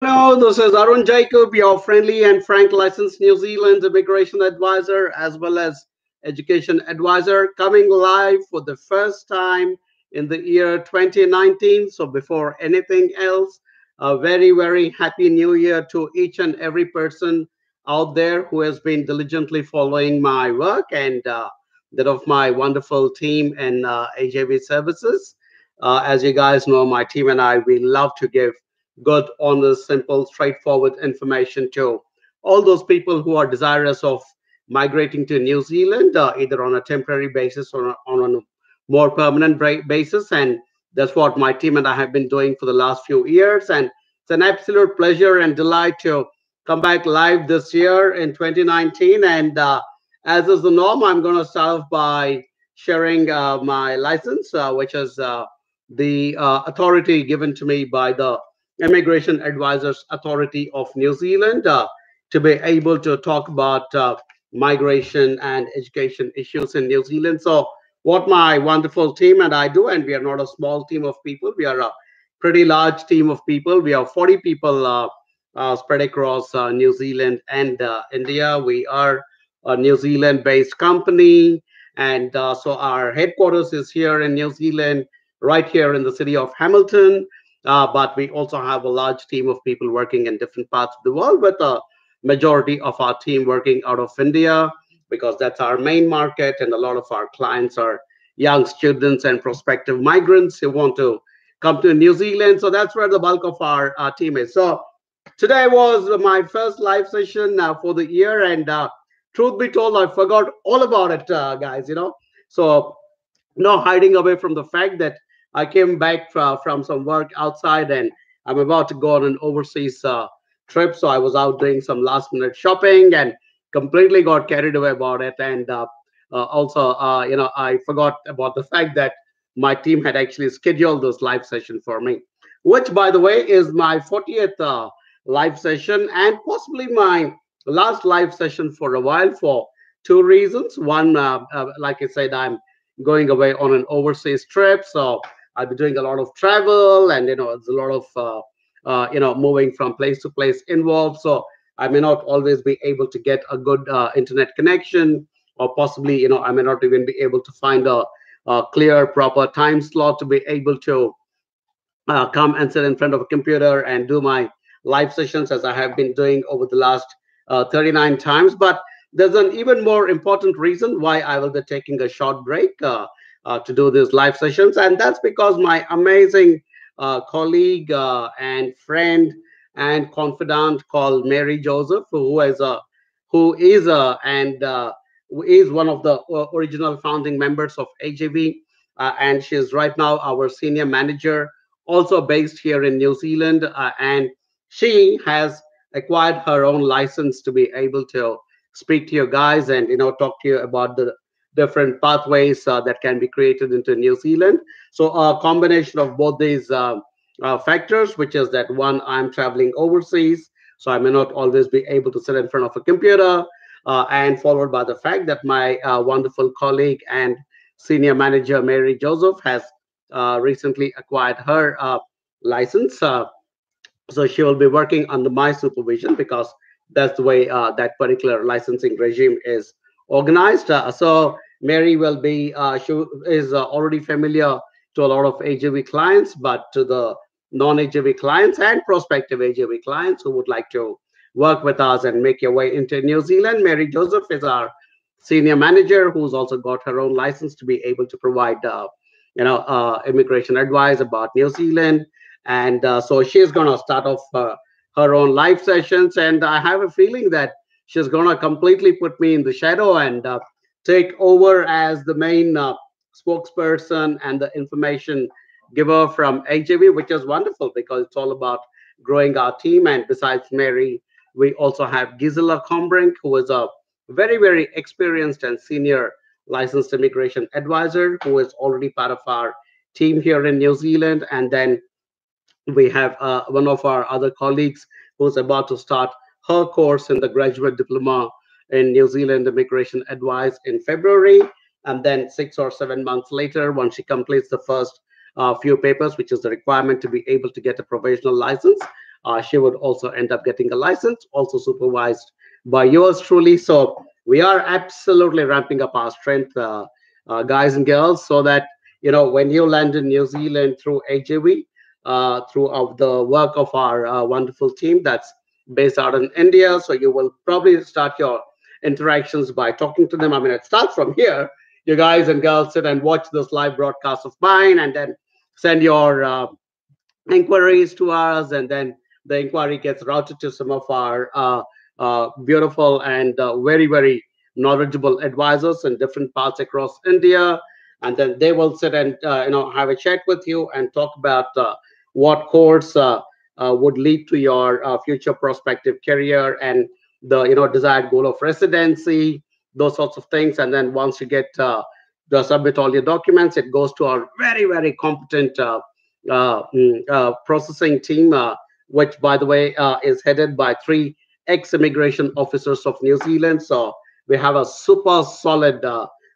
Hello, this is Arun Jacob, your friendly and frank licensed New Zealand immigration advisor as well as education advisor, coming live for the first time in the year 2019. So, before anything else, a very, very happy new year to each and every person out there who has been diligently following my work and that of my wonderful team in AJV services. As you guys know, my team and I, we love to give good, honest, simple, straightforward information to all those people who are desirous of migrating to New Zealand, either on a temporary basis or on a more permanent basis. And that's what my team and I have been doing for the last few years. And it's an absolute pleasure and delight to come back live this year in 2019. And as is the norm, I'm going to start off by sharing my license, which is the authority given to me by the Immigration Advisors Authority of New Zealand to be able to talk about migration and education issues in New Zealand. So, what my wonderful team and I do, and we are not a small team of people, we are a pretty large team of people. We are 40 people spread across New Zealand and India. We are a New Zealand based company, and so our headquarters is here in New Zealand, right here in the city of Hamilton. But we also have a large team of people working in different parts of the world, with a majority of our team working out of India because that's our main market, and a lot of our clients are young students and prospective migrants who want to come to New Zealand. So that's where the bulk of our team is. So today was my first live session for the year, and truth be told, I forgot all about it, guys. So no hiding away from the fact that I came back from some work outside and I'm about to go on an overseas trip. So I was out doing some last minute shopping and completely got carried away about it. And also, I forgot about the fact that my team had actually scheduled this live session for me, which, by the way, is my 40th live session and possibly my last live session for a while for two reasons. One, like I said, I'm going away on an overseas trip. So I'll be doing a lot of travel, and it's a lot of moving from place to place involved. So I may not always be able to get a good internet connection, or possibly I may not even be able to find a clear, proper time slot to be able to come and sit in front of a computer and do my live sessions as I have been doing over the last 39 times. But there's an even more important reason why I will be taking a short break to do these live sessions, and that's because my amazing colleague and friend and confidant called Mary Joseph, who is one of the original founding members of AJV, and she is right now our senior manager, also based here in New Zealand, and she has acquired her own license to be able to speak to you guys and talk to you about the different pathways that can be created into New Zealand. So a combination of both these factors, which is that one, I'm traveling overseas, so I may not always be able to sit in front of a computer, and followed by the fact that my wonderful colleague and senior manager Mary Joseph has recently acquired her license. So she will be working under my supervision because that's the way that particular licensing regime is organized. So Mary will be she is already familiar to a lot of AJV clients, but to the non-AJV clients and prospective AJV clients who would like to work with us and make your way into New Zealand, Mary Joseph is our senior manager who's also got her own license to be able to provide immigration advice about New Zealand. And so she's going to start off her own live sessions, and I have a feeling that she's going to completely put me in the shadow and take over as the main spokesperson and the information giver from AJV, which is wonderful because it's all about growing our team. And besides Mary, we also have Gisela Combrink, who is a very, very experienced and senior licensed immigration advisor who is already part of our team here in New Zealand. And then we have one of our other colleagues who's about to start her course in the graduate diploma in New Zealand immigration advice in February. And then 6 or 7 months later, once she completes the first few papers, which is the requirement to be able to get a provisional license, she would also end up getting a license, also supervised by yours truly. So we are absolutely ramping up our strength, guys and girls, so that when you land in New Zealand through AJV, throughout the work of our wonderful team that's based out in India. So you will probably start your interactions by talking to them. I mean, it starts from here. You guys and girls sit and watch this live broadcast of mine, and then send your inquiries to us, and then the inquiry gets routed to some of our beautiful and very, very knowledgeable advisors in different parts across India. And then they will sit and have a chat with you and talk about what course would lead to your future prospective career and the desired goal of residency, those sorts of things. And then once you get to submit all your documents, it goes to our very, very competent processing team, which, by the way, is headed by three ex-immigration officers of New Zealand. So we have a super solid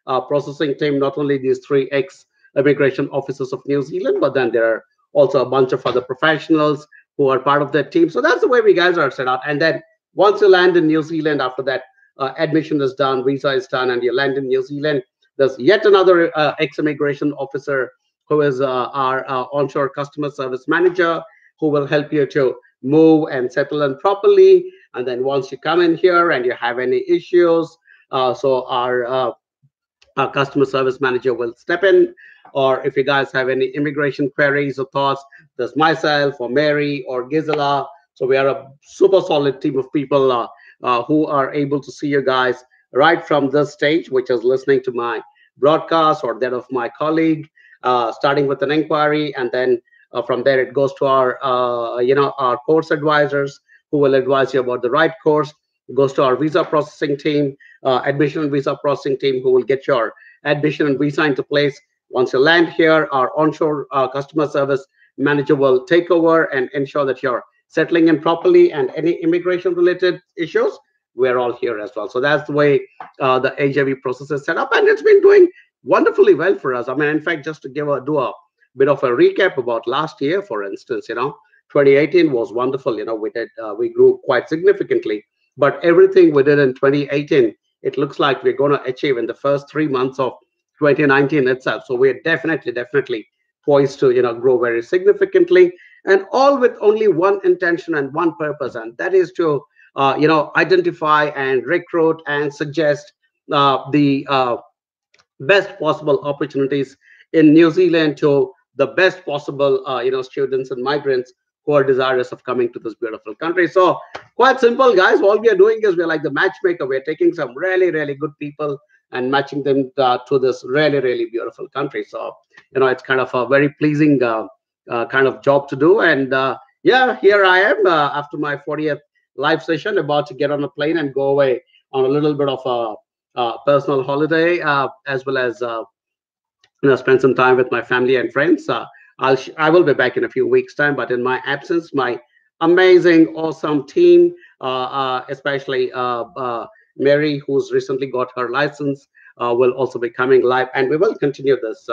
processing team, not only these three ex-immigration officers of New Zealand, but then there are also a bunch of other professionals who are part of that team. So that's the way we guys are set up. And then once you land in New Zealand, after that, admission is done, visa is done, and you land in New Zealand, there's yet another ex-immigration officer who is our onshore customer service manager, who will help you to move and settle in properly. And then once you come in here and you have any issues, so our customer service manager will step in. Or if you guys have any immigration queries or thoughts, there's myself or Mary or Gisela. So we are a super solid team of people who are able to see you guys right from this stage, which is listening to my broadcast or that of my colleague, starting with an inquiry, and then from there it goes to our our course advisors, who will advise you about the right course. It goes to our visa processing team, admission and visa processing team, who will get your admission and visa into place. Once you land here, our onshore customer service manager will take over and ensure that you're settling in properly, and any immigration related issues, we're all here as well. So that's the way the AJV process is set up, and it's been doing wonderfully well for us. I mean, in fact, just to do a bit of a recap about last year, for instance, 2018 was wonderful. We grew quite significantly, but everything we did in 2018, it looks like we're going to achieve in the first 3 months of 2019 itself. So we're definitely poised to grow very significantly, and all with only one intention and one purpose, and that is to identify and recruit and suggest the best possible opportunities in New Zealand to the best possible students and migrants who are desirous of coming to this beautiful country. So quite simple, guys. All we are doing is we're like the matchmaker. We're taking some really, really good people and matching them to this really, really beautiful country. So it's kind of a very pleasing kind of job to do. And yeah, here I am after my 40th live session, about to get on a plane and go away on a little bit of a personal holiday, as well as spend some time with my family and friends. I will be back in a few weeks' time, but in my absence, my amazing, awesome team, especially Mary, who's recently got her license, will also be coming live, and we will continue this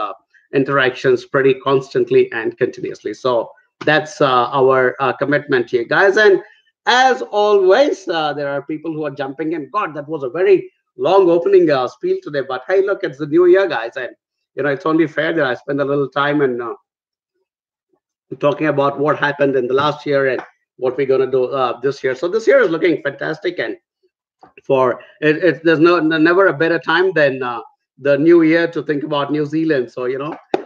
interactions pretty constantly and continuously. So that's our commitment here, guys. And as always, there are people who are jumping in. God, that was a very long opening spiel today, but hey, look, it's the new year, guys, and it's only fair that I spend a little time and talking about what happened in the last year and what we're going to do this year. So this year is looking fantastic, and for there's never a better time than the new year to think about New Zealand. So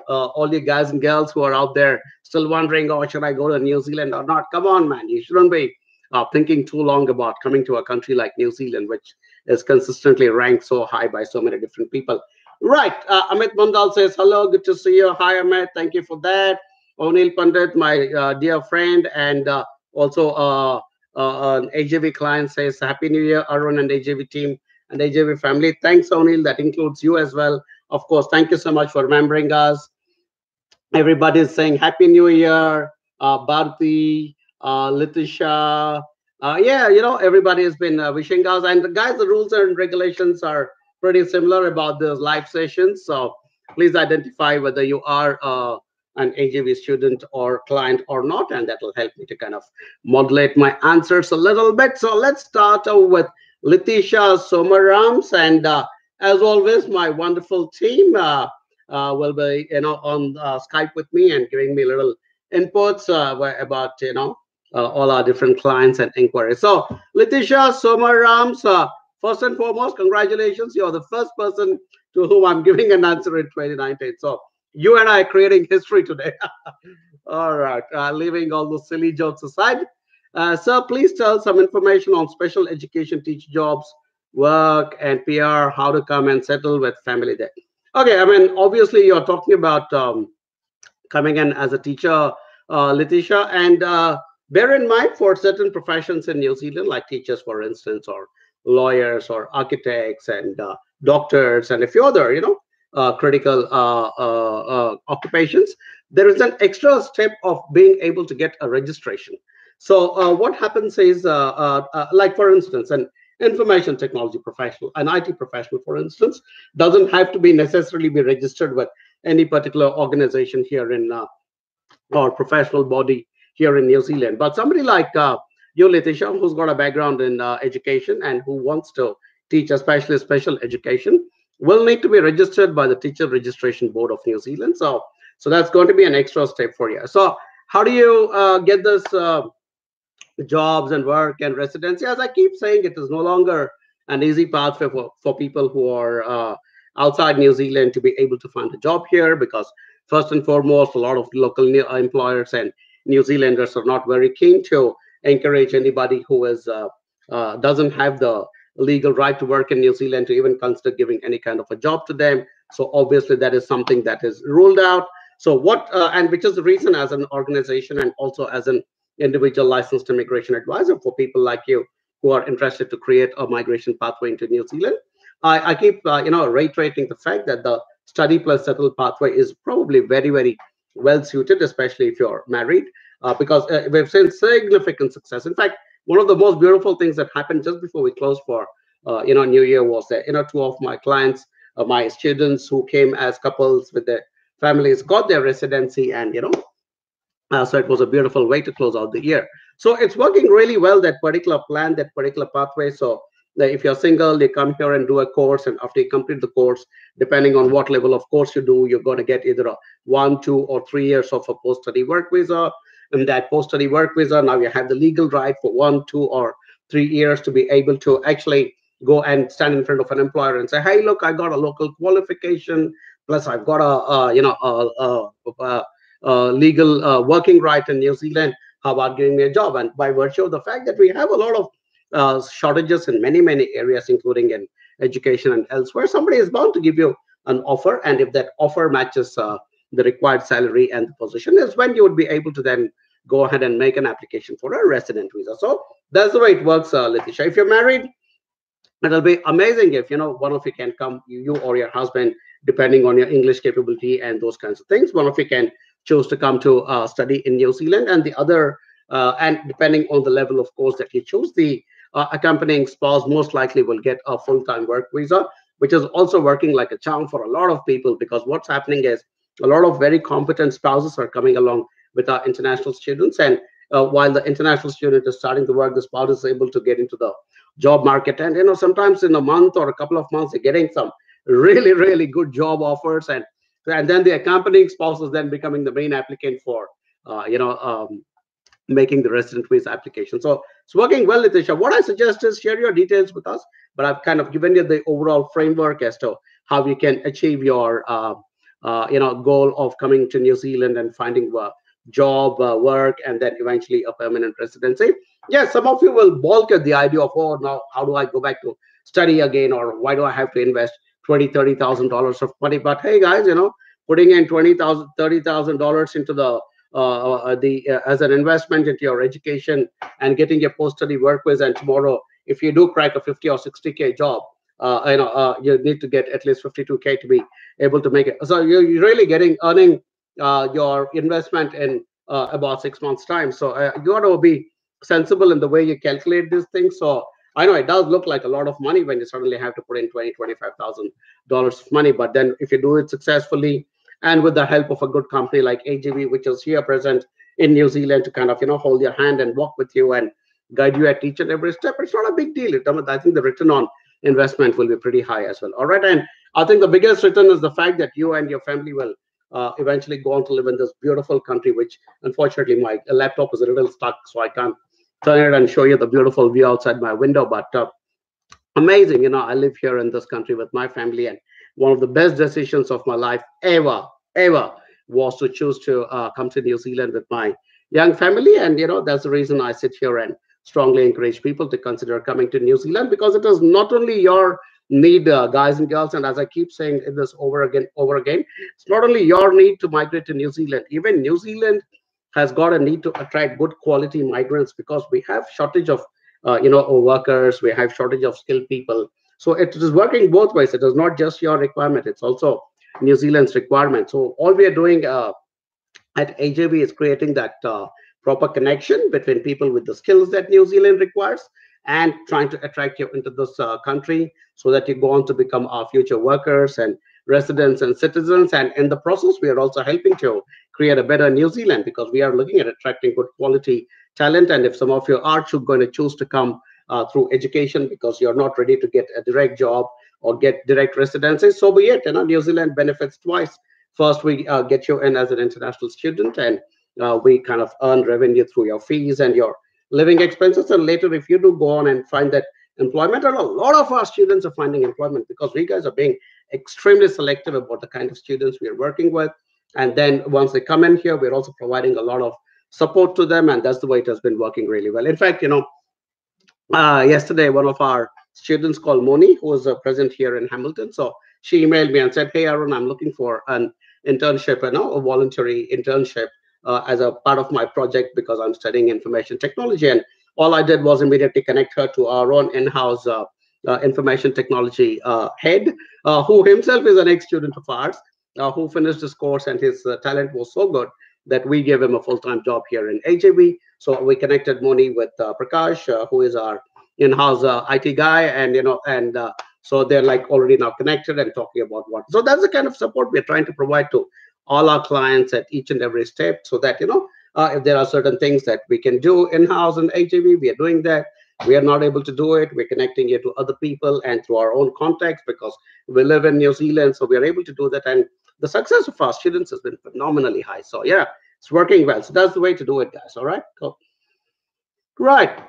all you guys and girls who are out there still wondering, oh, should I go to New Zealand or not? Come on, man, you shouldn't be thinking too long about coming to a country like New Zealand, which is consistently ranked so high by so many different people. Right. Amit Mandal says, hello, good to see you. Hi, Amit. Thank you for that. O'Neill Pandit, my dear friend, and also an AJV client, says, Happy New Year, Arun and AJV team and AJV family. Thanks, O'Neill. That includes you as well. Of course, thank you so much for remembering us. Everybody is saying Happy New Year. Bharti, Litisha. Yeah, everybody has been wishing us. And guys, the rules and regulations are pretty similar about those live sessions. So please identify whether you are an AJV student or client or not, and that will help me to kind of modulate my answers a little bit. So let's start with Letitia Somarams, and as always, my wonderful team will be, on Skype with me and giving me little inputs about, all our different clients and inquiries. So, Letitia Somarams, first and foremost, congratulations. You're the first person to whom I'm giving an answer in 2019. So, you and I are creating history today. All right, leaving all those silly jokes aside. Sir, please tell some information on special education teacher jobs, work, and PR, how to come and settle with family there. Okay, I mean, obviously, you're talking about coming in as a teacher, Letitia, and bear in mind for certain professions in New Zealand, like teachers, for instance, or lawyers, or architects, and doctors, and a few other, critical occupations, there is an extra step of being able to get a registration. So what happens is, like for instance, an information technology professional, an IT professional, for instance, doesn't have to be necessarily be registered with any particular organization here in or professional body here in New Zealand. But somebody like you, Letitia, who's got a background in education and who wants to teach, especially special education, will need to be registered by the Teacher Registration Board of New Zealand. So that's going to be an extra step for you. So how do you get this jobs and work and residency? As I keep saying, it is no longer an easy path for people who are outside New Zealand to be able to find a job here, because first and foremost, a lot of local employers and New Zealanders are not very keen to encourage anybody who is doesn't have the legal right to work in New Zealand to even consider giving any kind of a job to them. So obviously that is something that is ruled out. So what and which is the reason, as an organization and also as an individual licensed immigration advisor, for people like you who are interested to create a migration pathway into New Zealand, I keep reiterating the fact that the study plus settle pathway is probably very, very well suited, especially if you're married, because we've seen significant success. In fact, one of the most beautiful things that happened just before we closed for New Year was that two of my clients, my students who came as couples with their families, got their residency, and so it was a beautiful way to close out the year. So it's working really well, that particular plan, that particular pathway. So if you're single, you come here and do a course, and after you complete the course, depending on what level of course you do, you're going to get either a 1, 2, or 3 years of a post-study work visa. And that post-study work visa, now you have the legal right for 1, 2, or 3 years to be able to actually go and stand in front of an employer and say, hey, look, I got a local qualification, plus I've got a legal working right in New Zealand. How about giving me a job? And by virtue of the fact that we have a lot of shortages in many, many areas, including in education and elsewhere, somebody is bound to give you an offer. And if that offer matches the required salary and the position, is when you would be able to then go ahead and make an application for a resident visa. So that's the way it works, Letitia. If you're married, it'll be amazing if one of you can come, you or your husband, depending on your English capability and those kinds of things. One of you can choose to come to study in New Zealand, and the other, and depending on the level of course that you choose, the accompanying spouse most likely will get a full-time work visa, which is also working like a charm for a lot of people, because what's happening is a lot of very competent spouses are coming along with our international students. And while the international student is starting to work, the spouse is able to get into the job market. And sometimes in a month or a couple of months, they're getting some really, really good job offers. And then the accompanying spouse is then becoming the main applicant for making the resident visa application. So it's working well, Letitia. What I suggest is share your details with us, but I've kind of given you the overall framework as to how you can achieve your goal of coming to New Zealand and finding job, work, and then eventually a permanent residency. Yes, some of you will balk at the idea of, oh, now how do I go back to study again, or why do I have to invest $20,000-$30,000 of money? But hey, guys, putting in $20,000-$30,000 into the as an investment into your education and getting your post-study work with, and tomorrow, if you do crack a 50 or 60K job, you need to get at least 52K to be able to make it. So you're really earning your investment in about 6 months' time. So you got to be sensible in the way you calculate these things. So I know it does look like a lot of money when you suddenly have to put in $20,000-$25,000 of money, but then if you do it successfully and with the help of a good company like AGV, which is here present in New Zealand to kind of hold your hand and walk with you and guide you at each and every step. It's not a big deal. I think the return on investment will be pretty high as well. All right, and I think the biggest return is the fact that you and your family will eventually go on to live in this beautiful country, which unfortunately my laptop is a little stuck, so I can't turn it and show you the beautiful view outside my window. But amazing, I live here in this country with my family, and one of the best decisions of my life ever was to choose to come to New Zealand with my young family. And that's the reason I sit here and strongly encourage people to consider coming to New Zealand, because it is not only your need, guys and girls, and as I keep saying this over again, it's not only your need to migrate to New Zealand. Even New Zealand has got a need to attract good quality migrants, because we have shortage of workers, we have shortage of skilled people. So it is working both ways. It is not just your requirement, it's also New Zealand's requirement. So all we are doing at AJB is creating that proper connection between people with the skills that New Zealand requires, and trying to attract you into this country, so that you go on to become our future workers and residents and citizens. And in the process, we are also helping to create a better New Zealand, because we are looking at attracting good quality talent. And if some of you are going to choose to come through education, because you're not ready to get a direct job or get direct residency, so be it. New Zealand benefits twice. First, we get you in as an international student, and we kind of earn revenue through your fees and your living expenses. And later, if you do go on and find that employment, and a lot of our students are finding employment, because we guys are being extremely selective about the kind of students we are working with. And then once they come in here, we're also providing a lot of support to them, and that's the way it has been working really well. In fact, yesterday, one of our students called Moni, who was present here in Hamilton, so she emailed me and said, "Hey, Arun, I'm looking for an internship, a voluntary internship as a part of my project, because I'm studying information technology." And all I did was immediately connect her to our own in-house information technology head, who himself is an ex-student of ours, who finished his course, and his talent was so good that we gave him a full-time job here in AJB. So we connected Moni with Prakash, who is our in-house IT guy, and so they're like already now connected and talking about what. So that's the kind of support we're trying to provide to all our clients at each and every step, so that if there are certain things that we can do in-house in AJB, we are doing that. We are not able to do it, we're connecting you to other people and through our own contacts, because we live in New Zealand, so we are able to do that. And the success of our students has been phenomenally high. So yeah, it's working well. So that's the way to do it, guys. All right, cool. Right.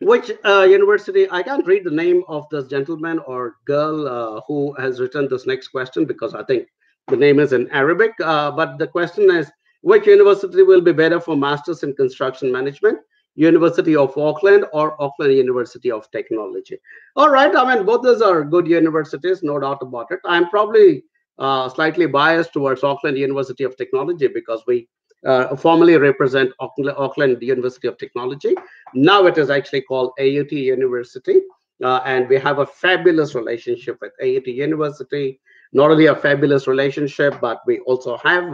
Which university? I can't read the name of this gentleman or girl who has written this next question, because I think the name is in Arabic. But the question is, which university will be better for masters in construction management? University of Auckland or Auckland University of Technology? All right. I mean, both those are good universities, no doubt about it. I'm probably slightly biased towards Auckland University of Technology, because we formerly represent Auckland University of Technology. Now it is actually called AUT University, and we have a fabulous relationship with AUT University. Not only a fabulous relationship, but we also have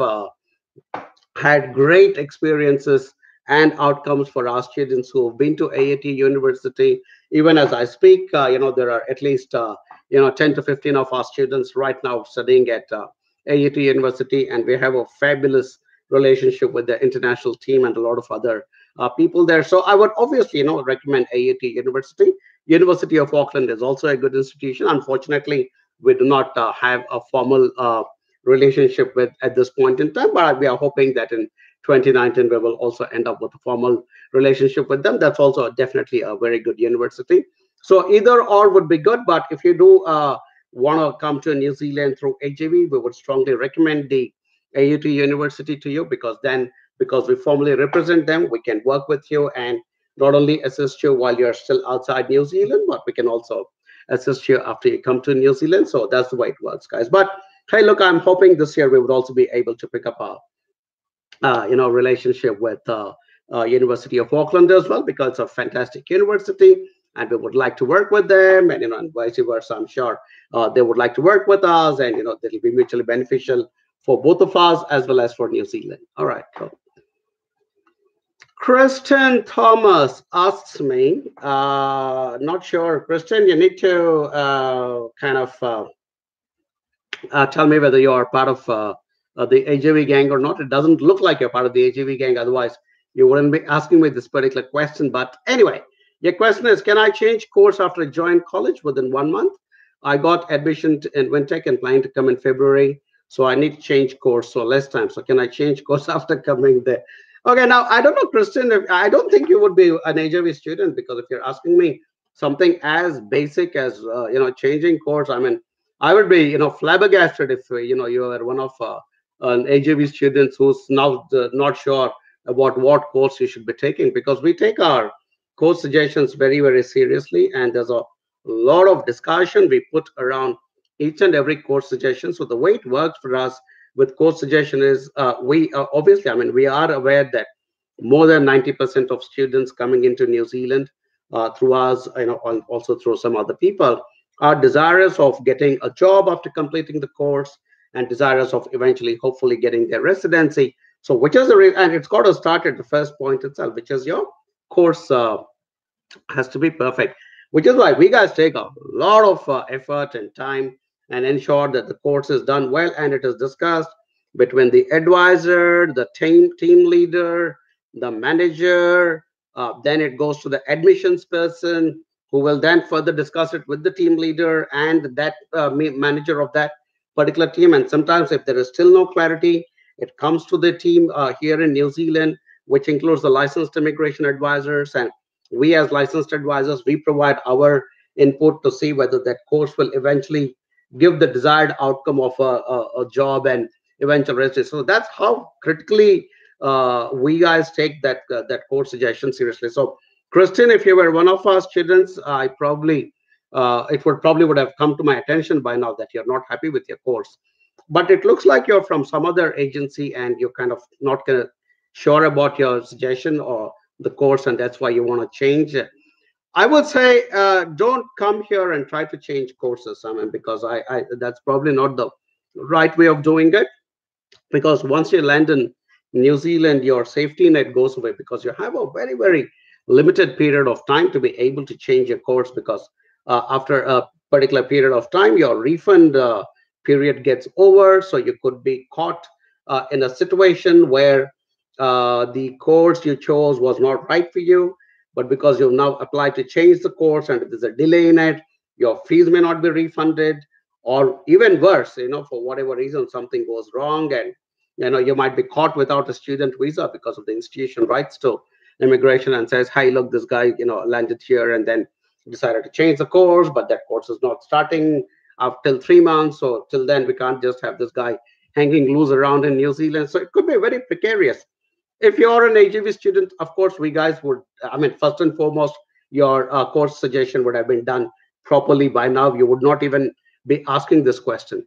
had great experiences and outcomes for our students who have been to AUT University. Even as I speak, there are at least 10 to 15 of our students right now studying at AUT University, and we have a fabulous relationship with the international team and a lot of other people there. So I would obviously, recommend AUT University. University of Auckland is also a good institution. Unfortunately, we do not have a formal relationship with at this point in time, but we are hoping that in 2019 we will also end up with a formal relationship with them. That's also definitely a very good university. So either or would be good, but if you do want to come to New Zealand through AJV, we would strongly recommend the AUT University to you, because we formally represent them, we can work with you and not only assist you while you're still outside New Zealand, but we can also assist you after you come to New Zealand. So that's the way it works, guys. But hey, look, I'm hoping this year we would also be able to pick up a relationship with University of Auckland as well, because it's a fantastic university, and we would like to work with them, and vice versa. I'm sure they would like to work with us, and it'll be mutually beneficial for both of us as well as for New Zealand. All right, cool. Kristen Thomas asks me, not sure, Kristen, you need to kind of Tell me whether you are part of the AJV gang or not. It doesn't look like you're part of the AJV gang. Otherwise, you wouldn't be asking me this particular question. But anyway, your question is, can I change course after I join college within 1 month? I got admission in Wintech and planning to come in February. So I need to change course. So less time. So can I change course after coming there? Okay, now I don't know, Kristen. If, I don't think you would be an AJV student, because if you're asking me something as basic as changing course, I mean, I would be, flabbergasted if you were one of an AJV students who's now not sure about what course you should be taking, because we take our course suggestions very, very seriously, and there's a lot of discussion we put around each and every course suggestion. So the way it works for us with course suggestion is, we obviously, I mean, we are aware that more than 90% of students coming into New Zealand through us, also through some other people, are desirous of getting a job after completing the course, and desirous of eventually, hopefully, getting their residency. So, which is and it's got to start at the first point itself, which is your course has to be perfect, which is why we guys take a lot of effort and time and ensure that the course is done well, and it is discussed between the advisor, the team leader, the manager. Then it goes to the admissions person, who will then further discuss it with the team leader and that manager of that particular team. And sometimes, if there is still no clarity, it comes to the team here in New Zealand, which includes the licensed immigration advisors. And we, as licensed advisors, we provide our input to see whether that course will eventually give the desired outcome of a job and eventual registration. So that's how critically we guys take that course suggestion seriously. So, Christine, if you were one of our students, I probably it would have come to my attention by now that you're not happy with your course. But it looks like you're from some other agency and you're kind of not sure about your suggestion or the course, and that's why you want to change it. I would say, don't come here and try to change courses. I mean, because I that's probably not the right way of doing it, because once you land in New Zealand, your safety net goes away, because you have a very, very limited period of time to be able to change your course, because after a particular period of time, your refund period gets over. So you could be caught in a situation where the course you chose was not right for you, but because you've now applied to change the course and there's a delay in it, your fees may not be refunded, or even worse, for whatever reason, something goes wrong, and you might be caught without a student visa because of the institution rights to immigration, and says, hey, look, this guy landed here and then decided to change the course, but that course is not starting up till 3 months, so till then we can't just have this guy hanging loose around in New Zealand. So it could be very precarious. If you're an AGV student, of course, we guys would, I mean, first and foremost, your course suggestion would have been done properly by now. You would not even be asking this question.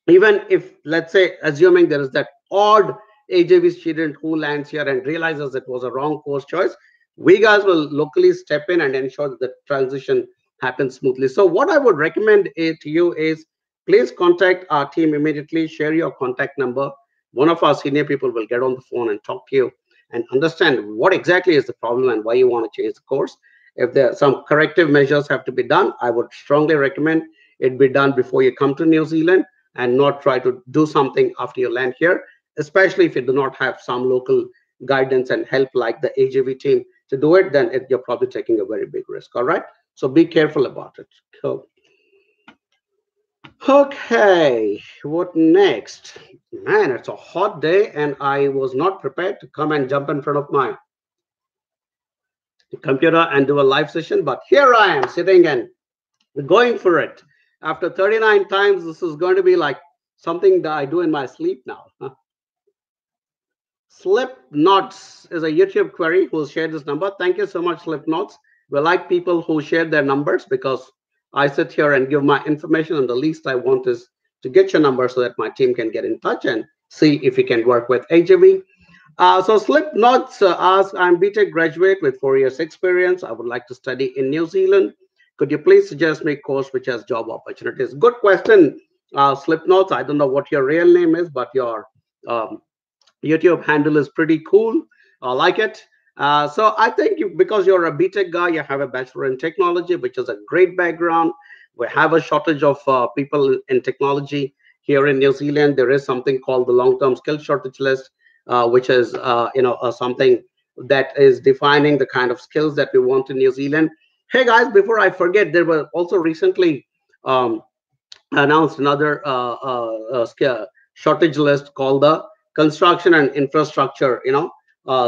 Even if, let's say, assuming there is that odd AJV student who lands here and realizes it was a wrong course choice, we guys will locally step in and ensure that the transition happens smoothly. So what I would recommend to you is, please contact our team immediately, share your contact number. One of our senior people will get on the phone and talk to you and understand what exactly is the problem and why you want to change the course. If there are some corrective measures have to be done, I would strongly recommend it be done before you come to New Zealand, and not try to do something after you land here, especially if you do not have some local guidance and help like the AJV team to do it, then you're probably taking a very big risk. All right. So be careful about it. So, okay, what next? Man, it's a hot day, and I was not prepared to come and jump in front of my computer and do a live session, but here I am sitting and going for it. After 39 times, this is going to be like something that I do in my sleep now. Slipknots is a YouTube query who shared this number. Thank you so much, Slipknots. We like people who share their numbers, because I sit here and give my information, and the least I want is to get your number so that my team can get in touch and see if we can work with AJV. So Slipknots asks, I'm BTech graduate with 4 years experience. I would like to study in New Zealand. Could you please suggest me a course which has job opportunities? Good question, Slipknots. I don't know what your real name is, but your YouTube handle is pretty cool. I like it. So I think because you're a BTech guy, you have a bachelor in technology, which is a great background. We have a shortage of people in technology, here in New Zealand, there is something called the long-term skill shortage list, which is something that is defining the kind of skills that we want in New Zealand. Hey guys, before I forget, there were also recently um, announced another shortage list called the construction and infrastructure,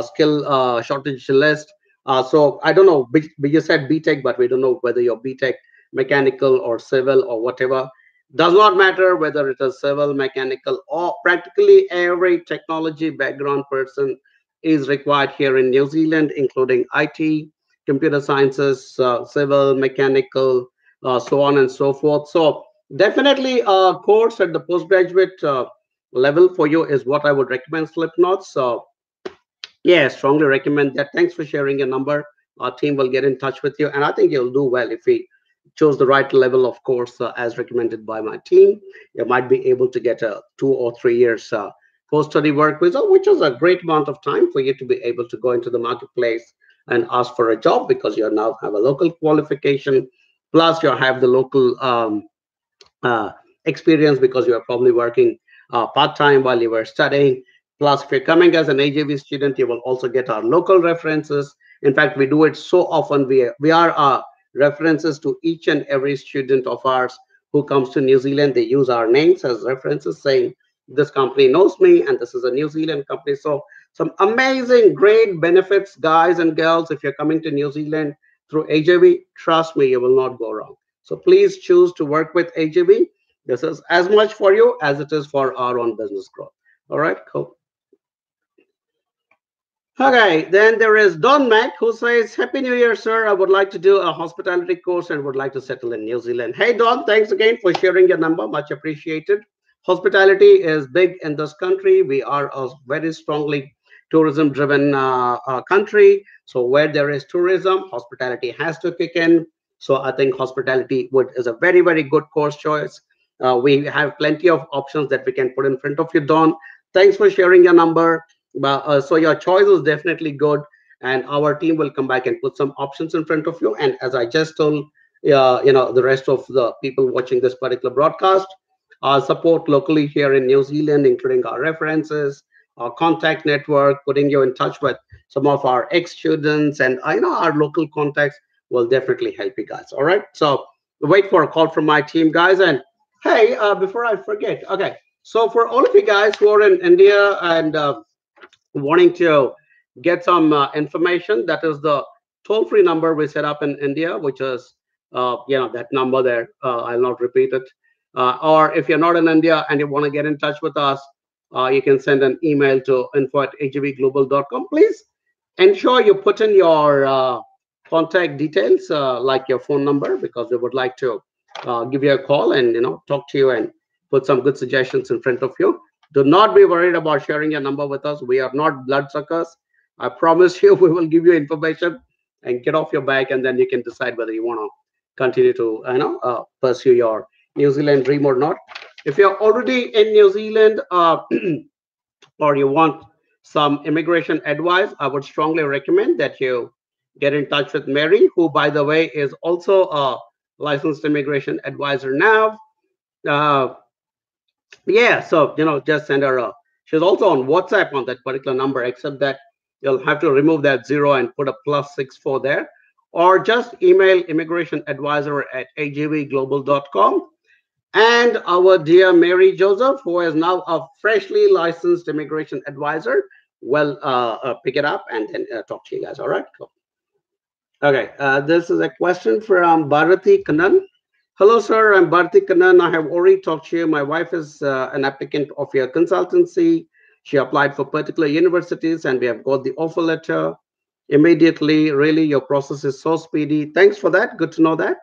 skill shortage list. So I don't know, you said BTech, but we don't know whether you're BTech, mechanical or civil or whatever. Does not matter whether it is civil, mechanical, or practically every technology background person is required here in New Zealand, including IT, computer sciences, civil, mechanical, so on and so forth. So definitely, a course at the postgraduate level for you is what I would recommend, Slipknot. So, yeah, strongly recommend that. Thanks for sharing your number. Our team will get in touch with you, and I think you'll do well if we chose the right level of course as recommended by my team. You might be able to get a 2 or 3 years post-study work visa, which is a great amount of time for you to be able to go into the marketplace and ask for a job because you now have a local qualification, plus you have the local uh, experience because you are probably working part-time while you were studying. Plus, if you're coming as an AJV student, you will also get our local references. In fact, we do it so often. We are references to each and every student of ours who comes to New Zealand. They use our names as references, saying this company knows me and this is a New Zealand company. So some amazing, great benefits, guys and girls. If you're coming to New Zealand through AJV, trust me, you will not go wrong. So please choose to work with AGV. This is as much for you as it is for our own business growth. All right, cool. Okay, then there is Don Mac who says, Happy New Year, sir. I would like to do a hospitality course and would like to settle in New Zealand. Hey, Don, thanks again for sharing your number. Much appreciated. Hospitality is big in this country. We are a very strongly tourism driven country. So, where there is tourism, hospitality has to kick in. So, I think hospitality is a very, very good course choice. We have plenty of options that we can put in front of you, Don. Thanks for sharing your number. So your choice is definitely good, and our team will come back and put some options in front of you. And as I just told, the rest of the people watching this particular broadcast, support locally here in New Zealand, including our references, our contact network, putting you in touch with some of our ex-students, and I know our local contacts will definitely help you guys. All right, so wait for a call from my team, guys. And hey, before I forget, okay, so for all of you guys who are in India and wanting to get some information, that is the toll-free number we set up in India, which is that number there. I'll not repeat it. Or if you're not in India and you want to get in touch with us, you can send an email to info@agvglobal.com. Please ensure you put in your contact details, like your phone number, because we would like to give you a call and talk to you and put some good suggestions in front of you. Do not be worried about sharing your number with us. We are not bloodsuckers. I promise you, we will give you information and get off your back, and then you can decide whether you want to continue to pursue your New Zealand dream or not. If you're already in New Zealand, or you want some immigration advice, I would strongly recommend that you get in touch with Mary, who, by the way, is also a licensed immigration advisor now. Uh, yeah, so just send her a. She's also on WhatsApp on that particular number, except that you'll have to remove that zero and put a +64 there, or just email immigrationadvisor@agvglobal.com. And our dear Mary Joseph, who is now a freshly licensed immigration advisor, will pick it up and then talk to you guys. All right. Cool. Okay. This is a question from Bharati Kannan. Hello, sir. I'm Bharati Kannan. I have already talked to you. My wife is an applicant of your consultancy. She applied for particular universities and we have got the offer letter immediately. Really, your process is so speedy. Thanks for that. Good to know that.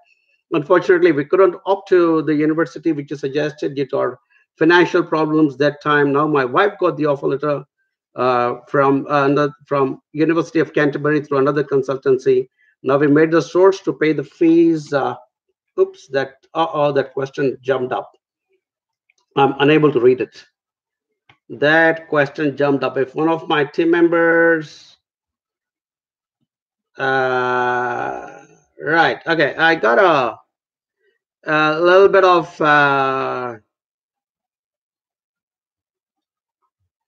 Unfortunately, we couldn't opt to the university which you suggested due to our financial problems that time. Now my wife got the offer letter from University of Canterbury through another consultancy. Now we made the source to pay the fees. Oops, that question jumped up. I'm unable to read it. That question jumped up. If one of my team members, right? Okay, I got a little bit of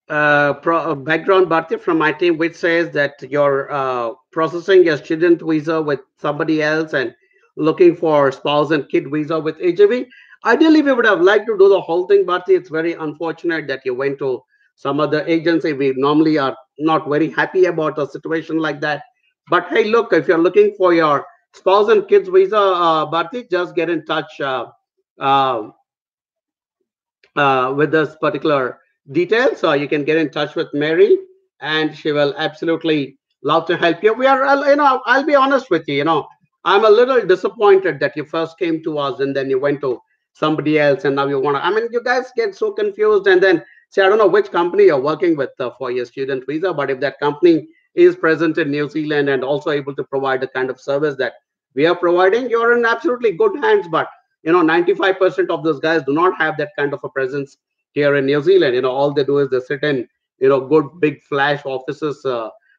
background, Bharti, from my team, which says that you're processing your student visa with somebody else and looking for spouse and kid visa with HAV. Ideally, we would have liked to do the whole thing, Bharti. It's very unfortunate that you went to some other agency. We normally are not very happy about a situation like that. But hey, look, if you're looking for your spouse and kids visa, Bharti, just get in touch. Uh, with this particular detail. So you can get in touch with Mary, and she will absolutely love to help you. We are, I'll be honest with you. I'm a little disappointed that you first came to us and then you went to somebody else, and now you want to. I mean, you guys get so confused, and then say, I don't know which company you're working with for your student visa, but if that company is present in New Zealand and also able to provide the kind of service that we are providing, you're in absolutely good hands. But 95% of those guys do not have that kind of a presence here in New Zealand. All they do is they sit in good big flash offices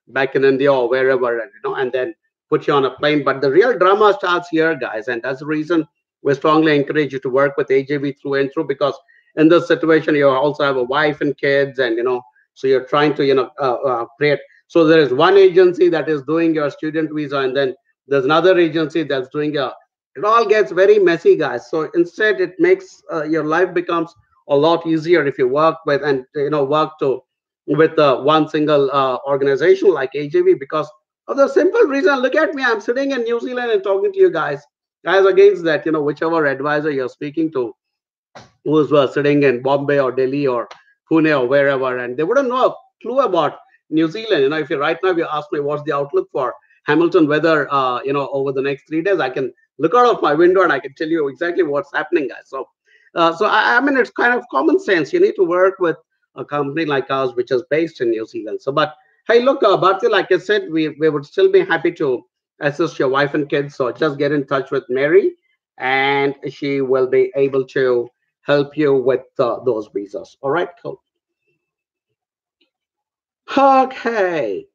back in India or wherever, and then put you on a plane. But the real drama starts here, guys, and that's the reason we strongly encourage you to work with AJV through and through, because in this situation you also have a wife and kids, and so you're trying to create. So there is one agency that is doing your student visa, and then there's another agency that's doing a. It all gets very messy, guys. So instead it makes your life becomes a lot easier if you work with, and work to with one single organization like AJV, because of the simple reason. Look at me, I'm sitting in New Zealand and talking to you guys against that, whichever advisor you're speaking to, who's sitting in Bombay or Delhi or Pune or wherever, and they wouldn't know a clue about New Zealand. If you right now you ask me what's the outlook for Hamilton weather, over the next 3 days, I can look out of my window and I can tell you exactly what's happening, guys. So I mean, it's kind of common sense. You need to work with a company like ours, which is based in New Zealand. So, but hey, look, Bharti, like I said, we would still be happy to assist your wife and kids. So just get in touch with Mary, and she will be able to help you with those visas. All right, cool. Okay.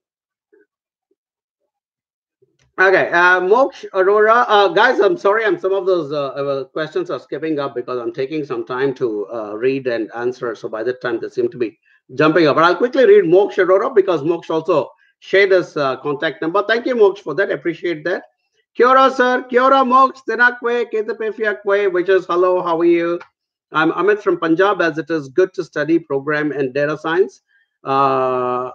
Okay, Moksh Arora, guys, I'm sorry, some of those questions are skipping up because I'm taking some time to read and answer. So by that time, they seem to be jumping up. But I'll quickly read Moksh Arora because Moksh also shared his contact number. Thank you, Moksh, for that. Appreciate that. Kia ora, sir. Kia ora, Moksh. Tenakwe, Ketapefia which is hello, how are you? I'm Amit from Punjab, as it is good to study program and data science. Uh,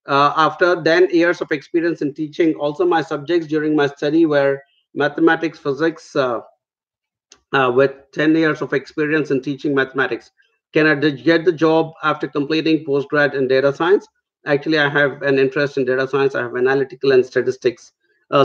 after 10 years of experience in teaching, also my subjects during my study were mathematics, physics, with 10 years of experience in teaching mathematics. Can I get the job after completing postgrad in data science? Actually, I have an interest in data science. I have analytical and statistics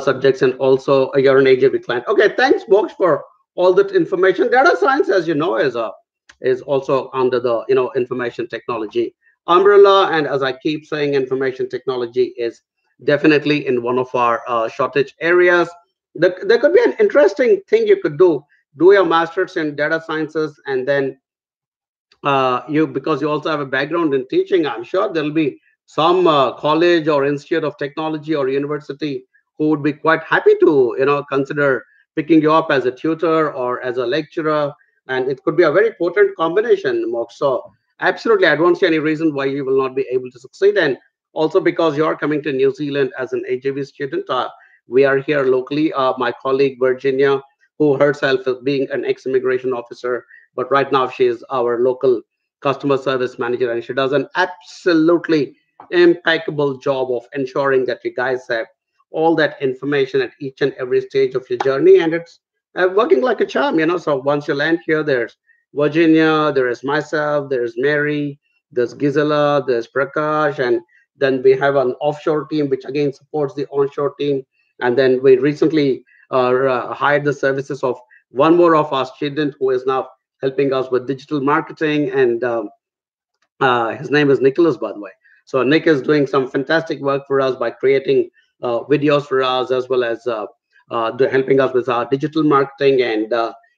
subjects, and also you're an AJB client. Okay, thanks, Box, for all that information. Data science, as you know, is also under the information technology umbrella, and as I keep saying, information technology is definitely in one of our shortage areas. There could be an interesting thing you could do your master's in data sciences, and then you, because you also have a background in teaching, I'm sure there'll be some college or institute of technology or university who would be quite happy to consider picking you up as a tutor or as a lecturer, and it could be a very potent combination, Mok. So absolutely, I don't see any reason why you will not be able to succeed. And also because you're coming to New Zealand as an AJV student, we are here locally. My colleague Virginia, who herself is being an ex-immigration officer, but right now she is our local customer service manager, and she does an absolutely impeccable job of ensuring that you guys have all that information at each and every stage of your journey, and it's working like a charm. So once you land here, there's Virginia, there is myself, there's Mary, there's Gisela, there's Prakash, and then we have an offshore team which again supports the onshore team. And then we recently hired the services of one more of our student who is now helping us with digital marketing, and his name is Nicholas, by the way. So Nick is doing some fantastic work for us by creating videos for us, as well as helping us with our digital marketing. And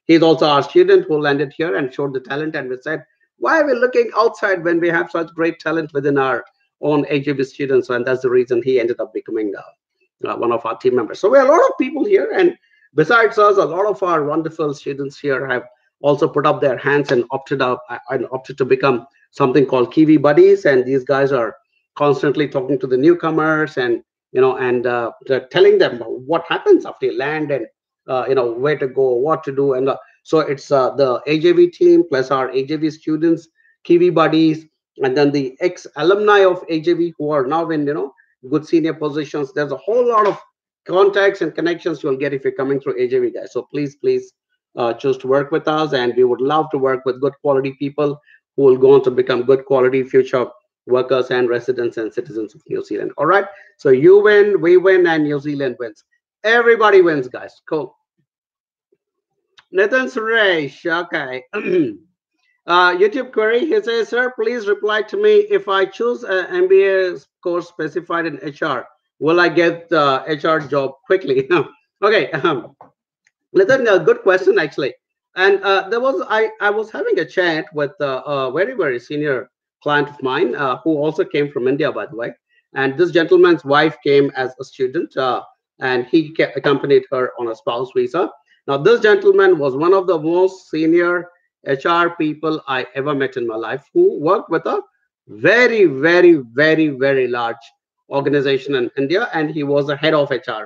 he's also our student who landed here and showed the talent, and we said, why are we looking outside when we have such great talent within our own AJB students? And that's the reason he ended up becoming one of our team members. So we have a lot of people here, and besides us, a lot of our wonderful students here have also put up their hands and opted to become something called Kiwi Buddies, and these guys are constantly talking to the newcomers, and they're telling them what happens after you land, and where to go, what to do, and so it's the AJV team plus our AJV students, Kiwi Buddies, and then the ex alumni of AJV who are now in good senior positions. There's a whole lot of contacts and connections you'll get if you're coming through AJV, guys. So please choose to work with us, and we would love to work with good quality people who will go on to become good quality future workers and residents and citizens of New Zealand. All right. So you win, we win, and New Zealand wins. Everybody wins, guys. Cool. Nathan Suresh. Okay. YouTube query. He says, sir, please reply to me. If I choose an MBA course specified in HR, will I get the HR job quickly? Okay. Nathan, a good question actually. And I was having a chat with a very senior client of mine who also came from India, by the way. And this gentleman's wife came as a student, and he accompanied her on a spouse visa. Now, this gentleman was one of the most senior HR people I ever met in my life, who worked with a very large organization in India, and he was the head of HR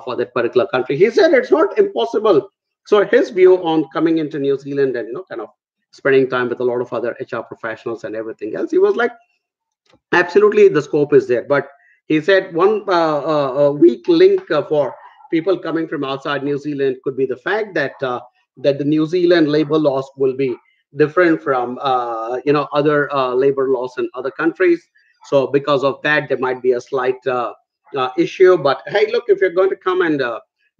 for that particular country. He said it's not impossible. So his view on coming into New Zealand and kind of spending time with a lot of other HR professionals and everything else, he was like, absolutely, the scope is there. But he said one weak link for people coming from outside New Zealand could be the fact that that the New Zealand labor laws will be different from other labor laws in other countries. So because of that, there might be a slight issue. But hey, look, if you're going to come and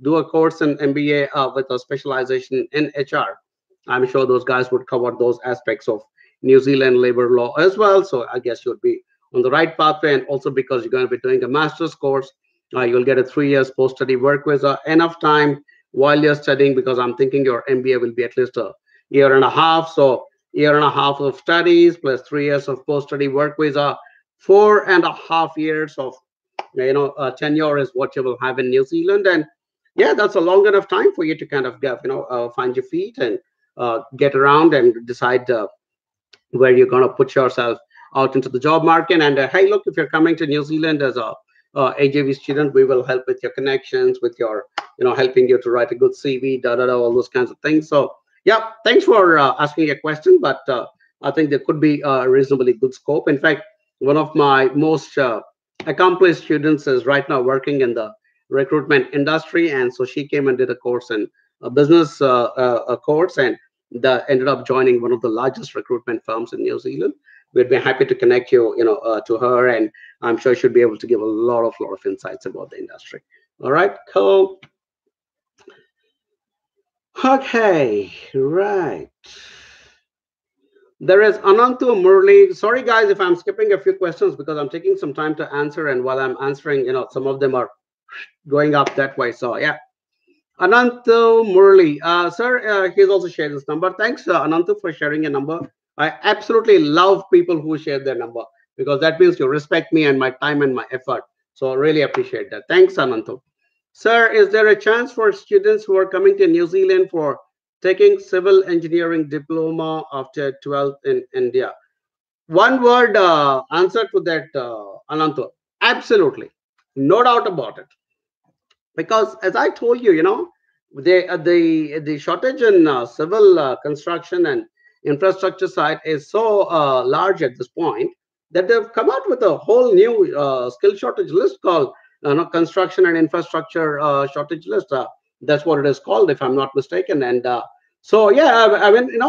do a course in MBA with a specialization in HR, I'm sure those guys would cover those aspects of New Zealand labor law as well. So I guess you'd be on the right pathway. And also because you're going to be doing a master's course, you'll get a 3 years post-study work visa, enough time while you're studying, because I'm thinking your MBA will be at least a year and a half. So year and a half of studies plus 3 years of post-study work visa, 4.5 years of tenure is what you will have in New Zealand. And yeah, that's a long enough time for you to kind of get find your feet and get around and decide where you're going to put yourself out into the job market. And hey, look, if you're coming to New Zealand as a AJV student, we will help with your connections, with your helping you to write a good CV, all those kinds of things. So yeah, thanks for asking a question, but I think there could be a reasonably good scope. In fact, one of my most accomplished students is right now working in the recruitment industry, and so she came and did a course in a business a course, and ended up joining one of the largest recruitment firms in New Zealand. We'd be happy to connect you, to her, and I'm sure she'll be able to give a lot of insights about the industry. All right, cool. Okay, right. There is Anantu Murli. Sorry, guys, if I'm skipping a few questions because I'm taking some time to answer, and while I'm answering, some of them are going up that way. So yeah, Anantu Murli, sir, he's also shared this number. Thanks, Anantu, for sharing your number. I absolutely love people who share their number, because that means you respect me and my time and my effort. So I really appreciate that. Thanks, Anantu. Sir, is there a chance for students who are coming to New Zealand for taking civil engineering diploma after 12th in India? One word answer to that, Anantu. Absolutely. No doubt about it. Because as I told you, the shortage in civil construction and infrastructure side is so large at this point that they've come out with a whole new skill shortage list called construction and infrastructure shortage list. That's what it is called, if I'm not mistaken. And so yeah, I mean,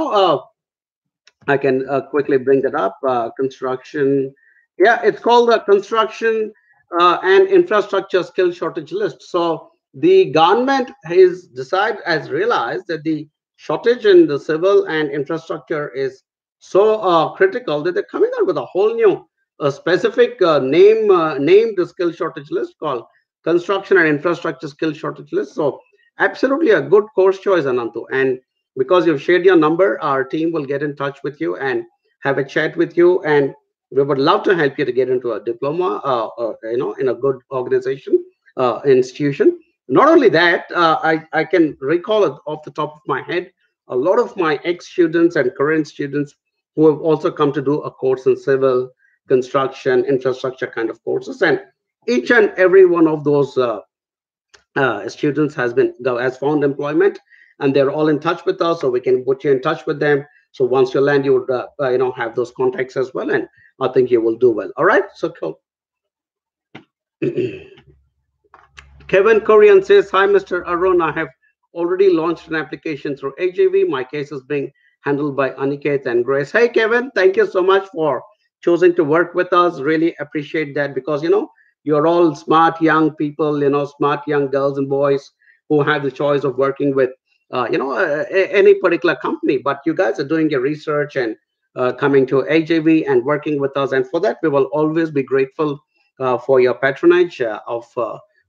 I can quickly bring that up. Construction, yeah, it's called the construction and infrastructure skill shortage list. So the government has realized that the shortage in the civil and infrastructure is so critical that they're coming out with a whole new specific named skill shortage list called construction and infrastructure skill shortage list. So absolutely a good course choice, Anantu. And because you've shared your number, our team will get in touch with you and have a chat with you, and we would love to help you to get into a diploma in a good organization institution. Not only that, I can recall it off the top of my head, a lot of my ex students and current students who have also come to do a course in civil construction, infrastructure kind of courses. And each and every one of those students has found employment, and they're all in touch with us, so we can put you in touch with them. So once you land, you would have those contacts as well, and I think you will do well. All right, so cool. Kevin Korean says, hi, Mr. Arun. I have already launched an application through AJV. My case is being handled by Annika and Grace. Hey, Kevin, thank you so much for choosing to work with us. Really appreciate that, because, you're all smart young people, smart young girls and boys who have the choice of working with, any particular company. But you guys are doing your research and coming to AJV and working with us. And for that, we will always be grateful for your patronage of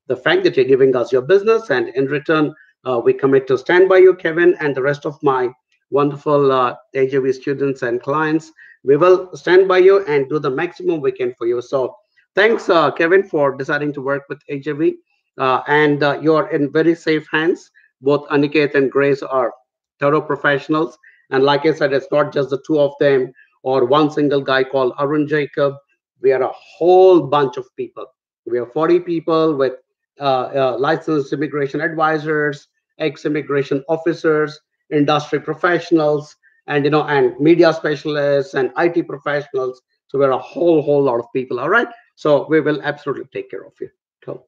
the fact that you're giving us your business, and in return, we commit to stand by you, Kevin, and the rest of my wonderful AJV students and clients. We will stand by you and do the maximum we can for you. So thanks, Kevin, for deciding to work with AJV, and you're in very safe hands. Both Aniket and Grace are thorough professionals, and like I said, it's not just the two of them or one single guy called Arun Jacob. We are a whole bunch of people. We are 40 people with licensed immigration advisors, ex-immigration officers, industry professionals, and media specialists and IT professionals. So we're a whole lot of people. All right. So we will absolutely take care of you. Cool.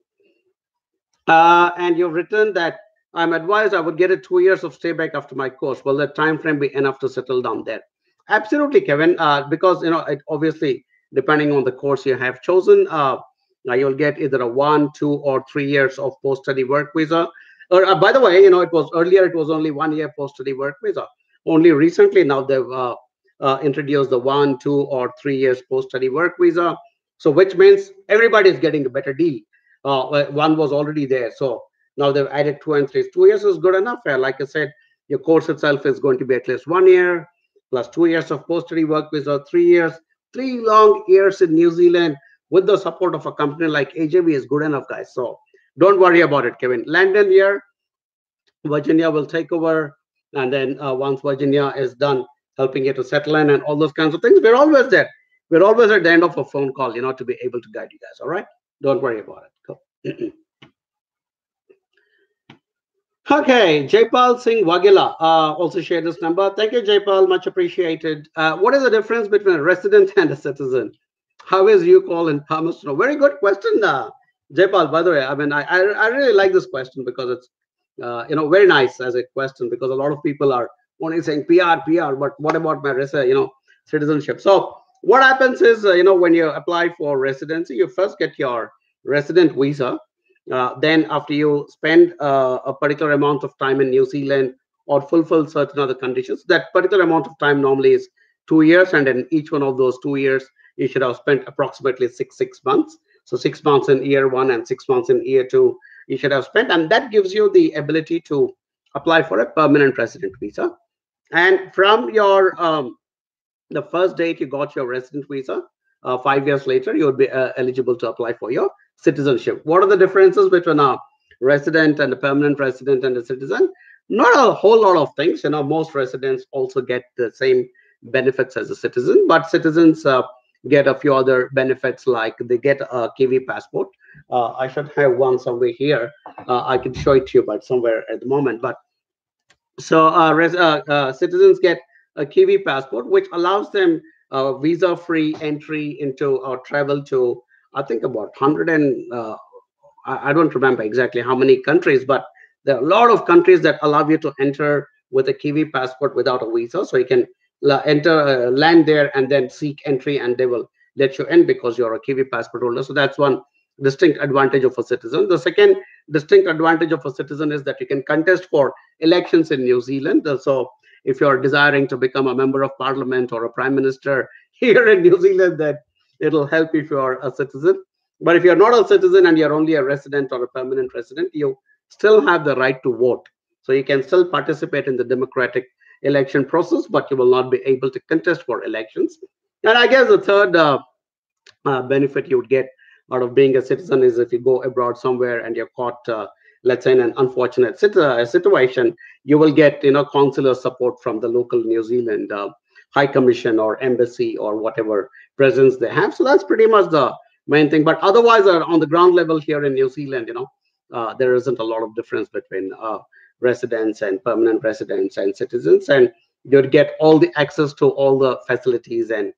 And you've written that I'm advised I would get a 2 years of stay back after my course. Will the time frame be enough to settle down there? Absolutely, Kevin. Because it obviously, depending on the course you have chosen, you'll get either a 1, 2, or 3 years of post-study work visa. Or by the way, it was earlier, it was only 1 year post-study work visa. Only recently now they've introduced the 1, 2, or 3 years post-study work visa. So which means everybody is getting a better deal. One was already there, so now they've added 2 and 3. 2 years is good enough. Like I said, your course itself is going to be at least 1 year plus 2 years of post-study work visa, 3 years, 3 long years in New Zealand with the support of a company like AJV is good enough, guys. So don't worry about it, Kevin. Landon here, Virginia will take over, and then once Virginia is done helping you to settle in and all those kinds of things, we're always there. We're always at the end of a phone call, to be able to guide you guys. All right, don't worry about it. Cool. Okay, Jaipal Singh Wagila also shared this number. Thank you, Jaipal. Much appreciated. What is the difference between a resident and a citizen? How is you call in Palmerston? Very good question, Jaipal. By the way, I mean, I really like this question because it's very nice as a question, because a lot of people are only saying PR, but what about my citizenship? So what happens is, when you apply for residency, you first get your resident visa. Then after you spend a particular amount of time in New Zealand or fulfill certain other conditions, that particular amount of time normally is 2 years, and in each one of those 2 years, you should have spent approximately six months. So 6 months in year one and 6 months in year two, you should have spent, and that gives you the ability to apply for a permanent resident visa. And from your the first date you got your resident visa, 5 years later, you would be eligible to apply for your citizenship. What are the differences between a resident and a permanent resident and a citizen? Not a whole lot of things. Most residents also get the same benefits as a citizen, but citizens get a few other benefits, like they get a Kiwi passport. I should have one somewhere here. I can show it to you, but somewhere at the moment. But so citizens get a Kiwi passport, which allows them visa-free entry into or travel to, I think, about 100 and I don't remember exactly how many countries, but there are a lot of countries that allow you to enter with a Kiwi passport without a visa. So you can land there and then seek entry, and they will let you in because you're a Kiwi passport holder. So that's one distinct advantage of a citizen. The second distinct advantage of a citizen is that you can contest for elections in New Zealand. So if you're desiring to become a member of parliament or a prime minister here in New Zealand, that it'll help if you're a citizen. But if you're not a citizen and you're only a resident or a permanent resident, you still have the right to vote. So you can still participate in the democratic election process, but you will not be able to contest for elections. And I guess the third benefit you would get out of being a citizen is if you go abroad somewhere and you're caught, let's say, in an unfortunate situation, you will get consular support from the local New Zealand high commission or embassy or whatever presence they have. So that's pretty much the main thing. But otherwise, on the ground level here in New Zealand, there isn't a lot of difference between residents and permanent residents and citizens, and you'd get all the access to all the facilities and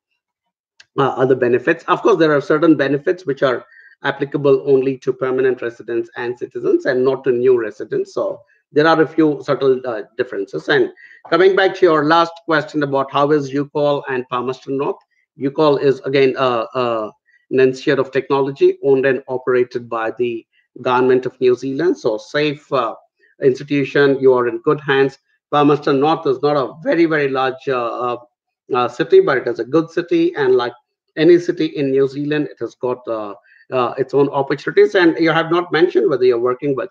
other benefits. Of course, there are certain benefits which are applicable only to permanent residents and citizens and not to new residents. So there are a few subtle differences. And coming back to your last question about how is UCall and Palmerston North, UCall is again an institute of technology owned and operated by the government of New Zealand. So safe institution, you are in good hands. Palmerston North is not a very large city, but it is a good city, and like any city in New Zealand, it has got its own opportunities. And you have not mentioned whether you're working with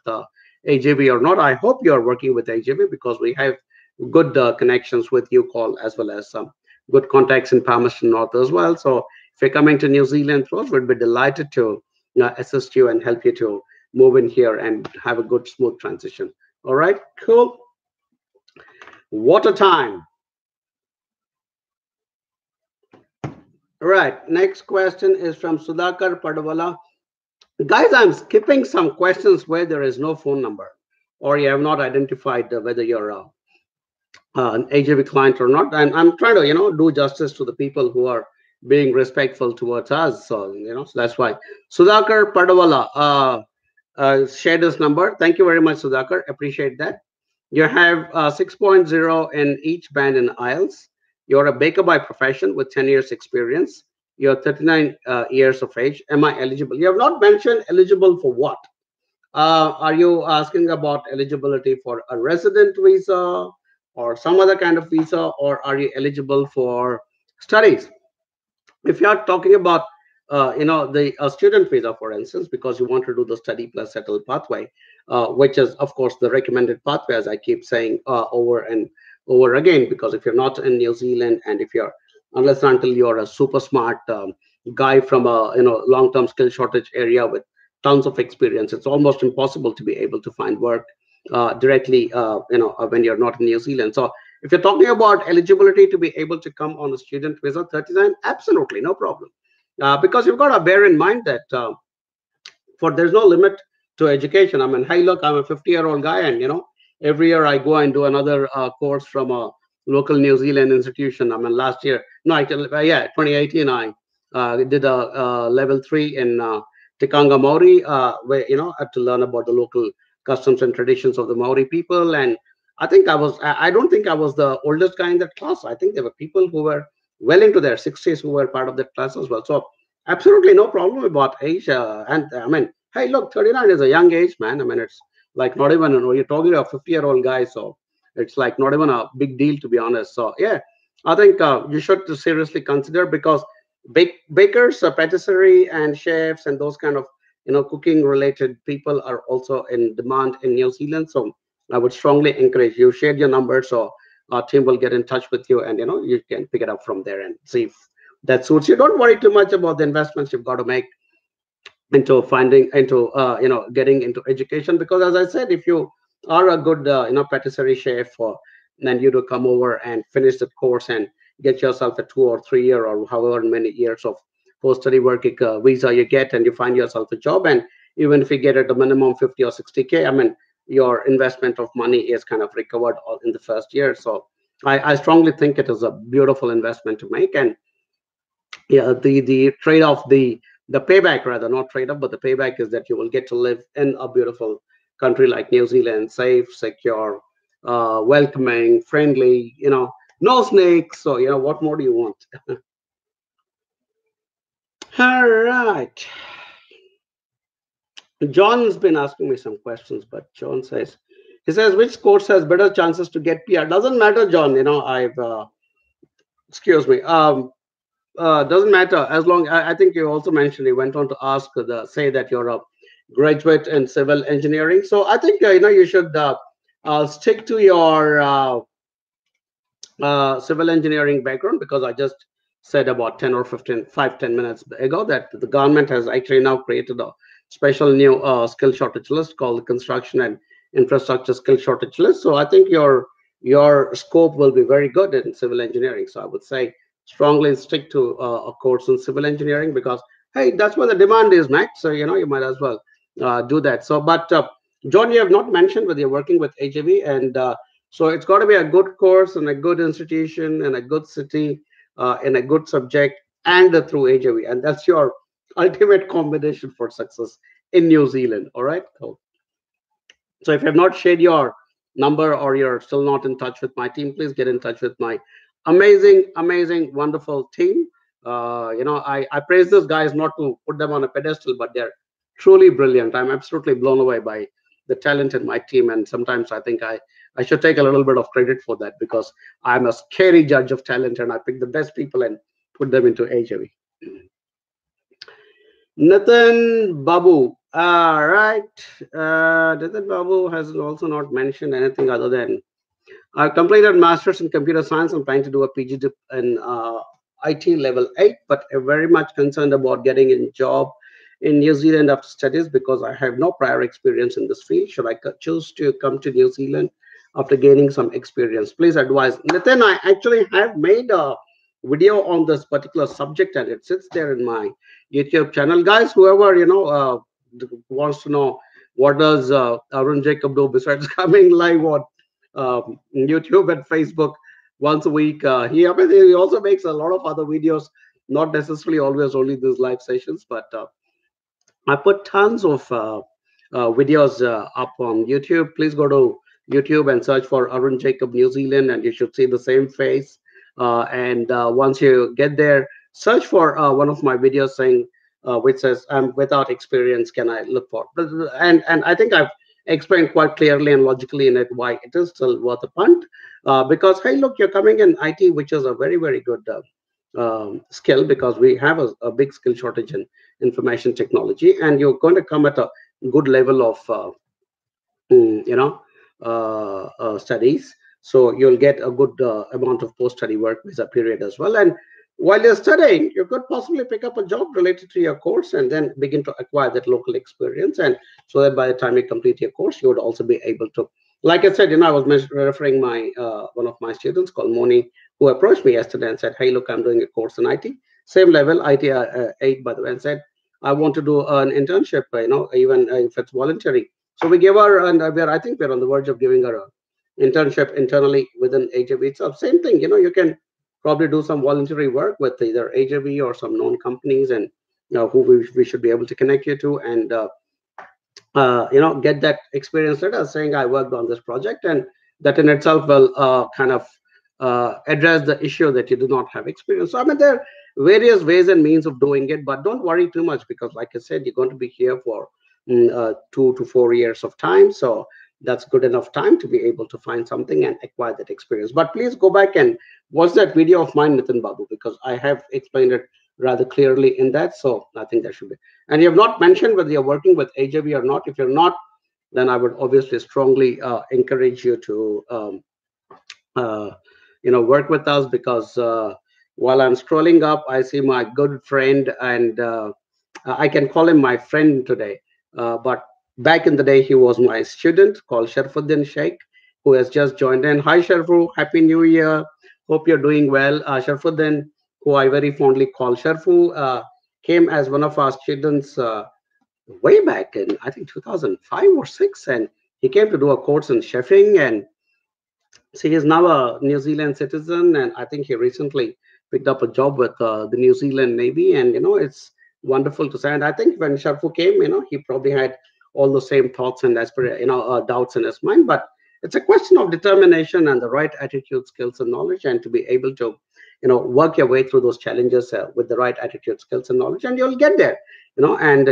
AJB or not. I hope you're working with AJB because we have good connections with UCall as well as some good contacts in Palmerston North as well. So if you're coming to New Zealand, Rose, we'd be delighted to assist you and help you to move in here and have a good, smooth transition. All right, cool. Water time. All right, next question is from Sudhakar Padavala. Guys, I'm skipping some questions where there is no phone number or you have not identified whether you're an AJB client or not. And I'm trying to, do justice to the people who are being respectful towards us. So, so that's why. Sudhakar Padavala shared this number. Thank you very much, Sudhakar. Appreciate that. You have 6.0 in each band in IELTS. You're a baker by profession with 10 years experience. You're 39 years of age. Am I eligible? You have not mentioned eligible for what. Are you asking about eligibility for a resident visa or some other kind of visa, or are you eligible for studies? If you are talking about the student visa, for instance, because you want to do the study plus settle pathway, which is of course the recommended pathway, as I keep saying over and over again, because if you're not in New Zealand, and if you're, unless and until you're a super smart guy from a long-term skill shortage area with tons of experience, it's almost impossible to be able to find work directly when you're not in New Zealand. So if you're talking about eligibility to be able to come on a student visa 39, absolutely no problem, because you've got to bear in mind that there's no limit to education. I mean, hey, look, I'm a 50-year-old guy, and every year I go and do another course from a local New Zealand institution. I mean, last year, no, 2018, I did a level 3 in Tikanga Maori, where had to learn about the local customs and traditions of the Maori people. And I don't think I was the oldest guy in that class. I think there were people who were well into their 60s who were part of that class as well. So absolutely no problem about age. And I mean, hey, look, 39 is a young age, man. I mean, it's like not even, you're talking to a 50-year-old guy. So it's like not even a big deal, to be honest. So yeah, I think you should seriously consider, because bakers, patisserie and chefs and those kind of cooking related people are also in demand in New Zealand. So I would strongly encourage you, share your number, so our team will get in touch with you, and you can pick it up from there and see if that suits you. Don't worry too much about the investments you've got to make into getting into education, because as I said, if you are a good patisserie chef, then you do come over and finish the course and get yourself a 2 or 3 year or however many years of post-study working visa you get, and you find yourself a job. And even if you get at a minimum 50 or 60K, I mean, your investment of money is kind of recovered all in the first year. So I strongly think it is a beautiful investment to make. And yeah, the trade-off, the payback, rather, not trade-off, but the payback is that you will get to live in a beautiful country like New Zealand, safe, secure, welcoming, friendly, no snakes. So what more do you want? All right. John's been asking me some questions, but John says, which course has better chances to get PR? Doesn't matter, John. Excuse me. Doesn't matter, as long, I think you also mentioned, you went on to ask, say that you're a graduate in civil engineering. So I think, you should stick to your civil engineering background, because I just said about 10 or 10 minutes ago that the government has actually now created a special new skill shortage list called the construction and infrastructure skill shortage list. So I think your your scope will be very good in civil engineering. So I would say strongly stick to a course in civil engineering, because hey, that's where the demand is, Max. So you might as well do that. So, but John, you have not mentioned whether you're working with HAV, and so it's got to be a good course and a good institution and a good city in a good subject, and through HAV, and that's your ultimate combination for success in New Zealand. All right. So if you have not shared your number, or you're still not in touch with my team, please get in touch with my amazing, wonderful team. I praise these guys not to put them on a pedestal, but they're truly brilliant. I'm absolutely blown away by the talent in my team, and sometimes I think I should take a little bit of credit for that, because I'm a scary judge of talent, and I pick the best people and put them into HAV. Nathan Babu. All right. Nathan Babu has also not mentioned anything other than I completed master's in computer science. I'm trying to do a PG dip in IT level 8, but I'm very much concerned about getting a job in New Zealand after studies, because I have no prior experience in this field. Should I choose to come to New Zealand after gaining some experience? Please advise. Nathan, I actually have made a video on this particular subject, and it sits there in my YouTube channel. Guys, whoever wants to know what does Arun Jacob do besides coming live on YouTube and Facebook once a week. I mean, he also makes a lot of other videos, not necessarily always only these live sessions, but I put tons of videos up on YouTube. Please go to YouTube and search for Arun Jacob New Zealand, and you should see the same face. And once you get there, search for one of my videos saying, which says, "I'm without experience. Can I look for?" And I think I've explained quite clearly and logically in it why it is still worth a punt. Because hey, look, you're coming in IT, which is a very good skill, because we have a big skill shortage in information technology, and you're going to come at a good level of mm, you know studies. So you'll get a good amount of post-study work visa period as well. And while you're studying, you could possibly pick up a job related to your course, and then begin to acquire that local experience. And so that by the time you complete your course, you would also be able to, like I said, I was referring my one of my students called Moni, who approached me yesterday and said, "Hey, look, I'm doing a course in IT, same level, IT 8, by the way," and said, "I want to do an internship, even if it's voluntary." So we gave her, and I think we're on the verge of giving her a internship internally within HAV itself. Same thing, you can probably do some voluntary work with either HAV or some known companies, and who we should be able to connect you to, and get that experience letter saying I worked on this project, and that in itself will kind of address the issue that you do not have experience. So I mean, there are various ways and means of doing it, but don't worry too much, because like I said, you're going to be here for 2 to 4 years of time. So that's good enough time to be able to find something and acquire that experience. But please go back and watch that video of mine, Nitin Babu, because I have explained it rather clearly in that. So I think that should be. And you have not mentioned whether you're working with HAV or not. If you're not, then I would obviously strongly encourage you to uh, work with us, because while I'm scrolling up, I see my good friend, and I can call him my friend today, but back in the day he was my student, called Sharfuddin Sheikh, who has just joined in. Hi Sharfu, happy new year, hope you're doing well. Sharfuddin, who I very fondly call Sharfu, came as one of our students way back in, I think, 2005 or 6, and he came to do a course in chefing. And so he is now a New Zealand citizen, and I think he recently picked up a job with the New Zealand Navy. And it's wonderful to say. And I think when Sharfu came, he probably had all the same thoughts and doubts in his mind. But it's a question of determination and the right attitude, skills, and knowledge, and to be able to, work your way through those challenges with the right attitude, skills, and knowledge, and you'll get there. And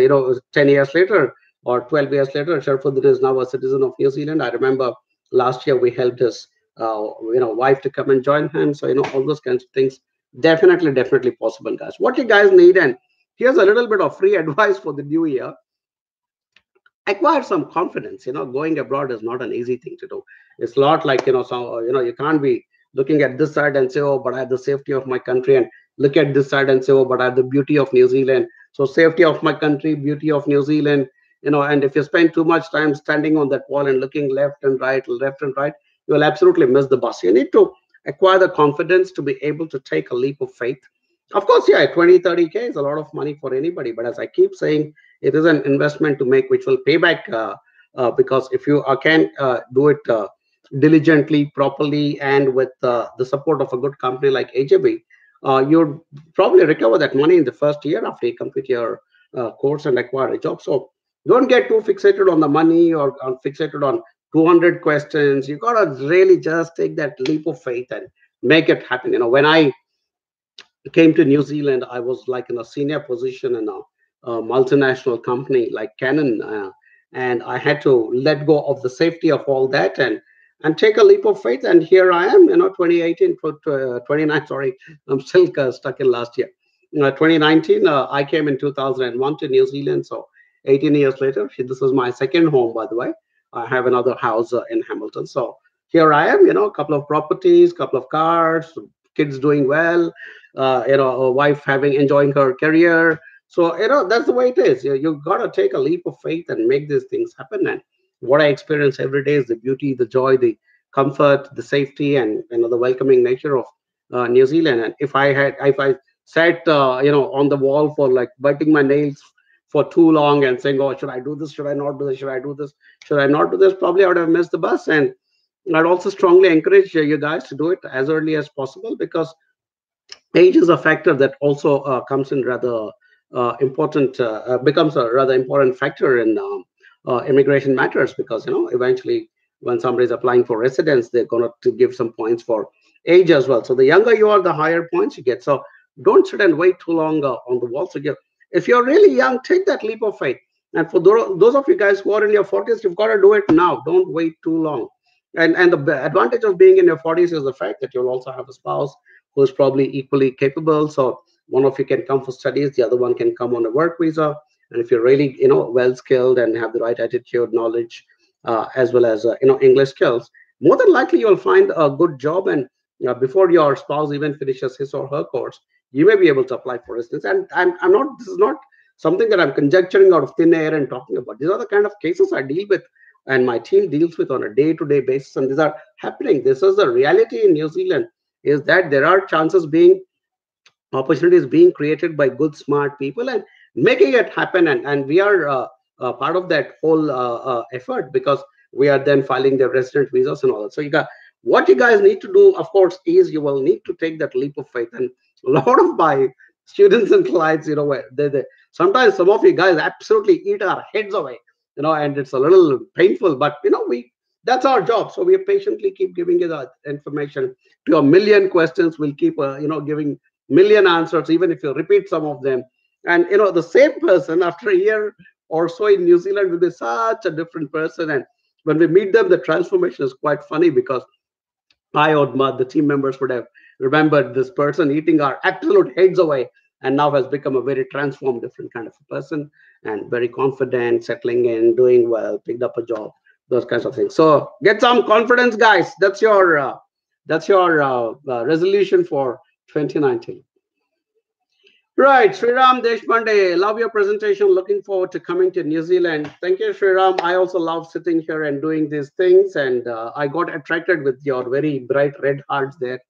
10 years later or 12 years later, Sharfuddin is now a citizen of New Zealand. I remember last year we helped his wife to come and join him. So all those kinds of things, definitely possible, guys. What you guys need, and here's a little bit of free advice for the new year: acquire some confidence. Going abroad is not an easy thing to do. It's a lot like, so you can't be looking at this side and say, oh, but I have the safety of my country, and look at this side and say, oh, but I have the beauty of New Zealand. So safety of my country, beauty of New Zealand, and if you spend too much time standing on that wall and looking left and right, you will absolutely miss the bus. You need to acquire the confidence to be able to take a leap of faith. Of course, yeah, 20, 30K is a lot of money for anybody, but as I keep saying, it is an investment to make which will pay back, because if you can do it diligently, properly, and with the support of a good company like AJB, you'd probably recover that money in the first year after you complete your course and acquire a job. So don't get too fixated on the money or fixated on 200 questions. You gotta really just take that leap of faith and make it happen. When I came to New Zealand, I was like in a senior position in a multinational company like Canon, and I had to let go of the safety of all that and take a leap of faith. And here I am, 2018, 29. Sorry, I'm still stuck in last year. 2019, I came in 2001 to New Zealand. So 18 years later, this is my second home, by the way. I have another house in Hamilton. So here I am, a couple of properties, couple of cars, kids doing well, a wife having enjoying her career. So that's the way it is. You got to take a leap of faith and make these things happen. And what I experience every day is the beauty, the joy, the comfort, the safety, and the welcoming nature of New Zealand. And if I sat on the wall for like biting my nails for too long and saying, oh, should I do this, should I not do this, should I do this, should I not do this, probably I would have missed the bus. And I'd also strongly encourage you guys to do it as early as possible, because age is a factor that also comes in rather important, becomes a rather important factor in immigration matters, because eventually when somebody is applying for residence, they're going to give some points for age as well. So the younger you are, the higher points you get. So don't sit and wait too long on the wall. So if you're really young, take that leap of faith. And for those of you guys who are in your 40s, you've got to do it now. Don't wait too long. And the advantage of being in your 40s is the fact that you'll also have a spouse who is probably equally capable. So one of you can come for studies, the other one can come on a work visa. And if you're really, well skilled and have the right attitude, knowledge, as well as English skills, more than likely you'll find a good job. And before your spouse even finishes his or her course, you may be able to apply for residence. And I'm not. This is not something that I'm conjecturing out of thin air and talking about. These are the kind of cases I deal with, and my team deals with on a day-to-day basis. And these are happening. This is the reality in New Zealand, is that there are opportunities being created by good, smart people and making it happen. And we are part of that whole effort, because we are then filing their resident visas and all that. So what you guys need to do, of course, is you will need to take that leap of faith. And a lot of my students and clients, where sometimes some of you guys absolutely eat our heads away, and it's a little painful, but that's our job. So we patiently keep giving you the information. To a million questions, we'll keep giving million answers, even if you repeat some of them. And the same person after a year or so in New Zealand will be such a different person. And when we meet them, the transformation is quite funny, because I or the team members would have remembered this person eating our absolute heads away, and now has become a very transformed, different kind of a person, and very confident, settling in, doing well, picked up a job, those kinds of things. So get some confidence, guys. That's your resolution for 2019. Right, Sriram Deshpande, love your presentation. Looking forward to coming to New Zealand. Thank you, Sriram. I also love sitting here and doing these things, and I got attracted with your very bright red hearts there.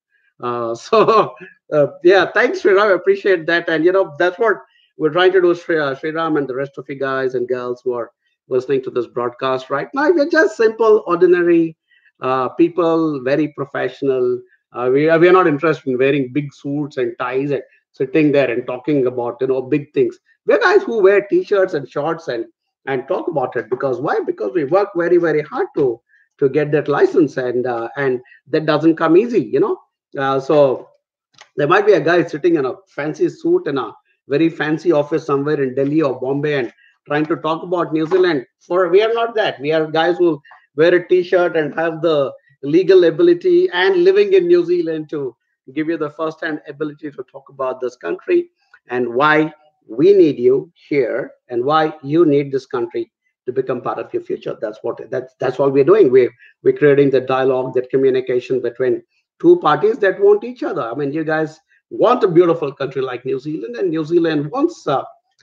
Yeah, thanks, Sriram. I appreciate that, and that's what we're trying to do, Sriram, and the rest of you guys and girls who are listening to this broadcast right now. We're just simple, ordinary people, very professional. We are not interested in wearing big suits and ties and sitting there and talking about big things. We're guys who wear t-shirts and shorts and talk about it. Because why? Because we work very, very hard to get that license, and that doesn't come easy. So there might be a guy sitting in a fancy suit in a very fancy office somewhere in Delhi or Bombay and trying to talk about New Zealand. We are not that. We are guys who wear a t-shirt and have the legal ability and living in New Zealand to give you the first-hand ability to talk about this country and why we need you here and why you need this country to become part of your future. That's what we're doing. We're creating the dialogue, that communication between two parties that want each other. I mean, you guys want a beautiful country like New Zealand, and New Zealand wants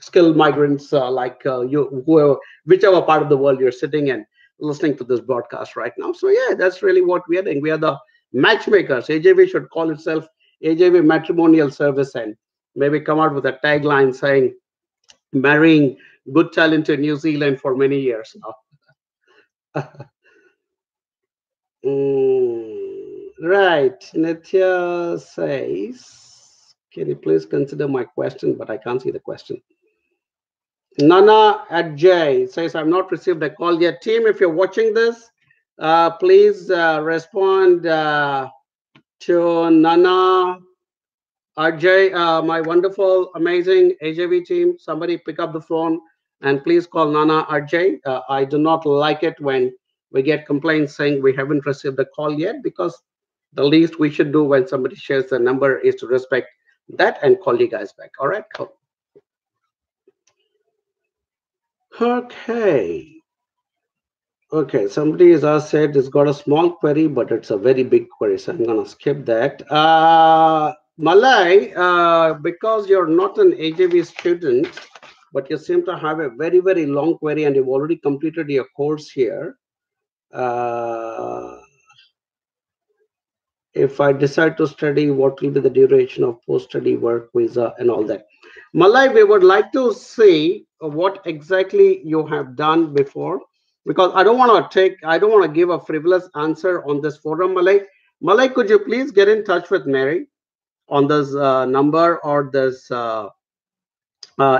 skilled migrants like you, whichever part of the world you're sitting in. listening to this broadcast right now. So yeah, that's really what we are doing. We are the matchmakers. AJV should call itself AJV Matrimonial Service, and maybe come out with a tagline saying marrying good talent in New Zealand for many years now. Right. Nitya says, can you please consider my question? But I can't see the question. Nana at J says, I've not received a call yet. Team, if you're watching this, please respond to Nana Ajay, my wonderful, amazing AJV team. Somebody pick up the phone and please call Nana Ajay. I do not like it when we get complaints saying we haven't received a call yet, because the least we should do when somebody shares the number is to respect that and call you guys back. All right, cool. Okay. Okay, somebody has asked, said it's got a small query, but it's a very big query, so I'm gonna skip that. Malay, because you're not an AJV student, but you seem to have a very, very long query and you've already completed your course here. Uh, if I decide to study, what will be the duration of post-study work visa and all that? Malay, we would like to see what exactly you have done before, because I don't want to give a frivolous answer on this forum, Malay. Malay, could you please get in touch with Mary on this number or this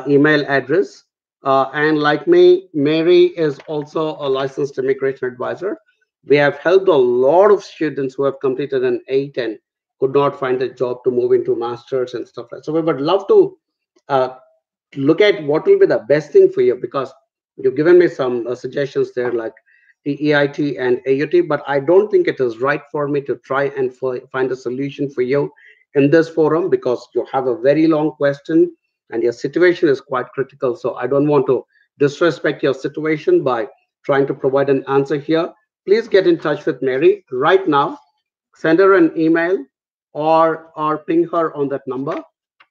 email address? And like me, Mary is also a licensed immigration advisor. We have helped a lot of students who have completed an 8 and could not find a job to move into masters and stuff like that. So we would love to uh, look at what will be the best thing for you, because you've given me some suggestions there like EIT and AUT, but I don't think it is right for me to try and find a solution for you in this forum, because you have a very long question and your situation is quite critical. So I don't want to disrespect your situation by trying to provide an answer here. Please get in touch with Mary right now. Send her an email or ping her on that number.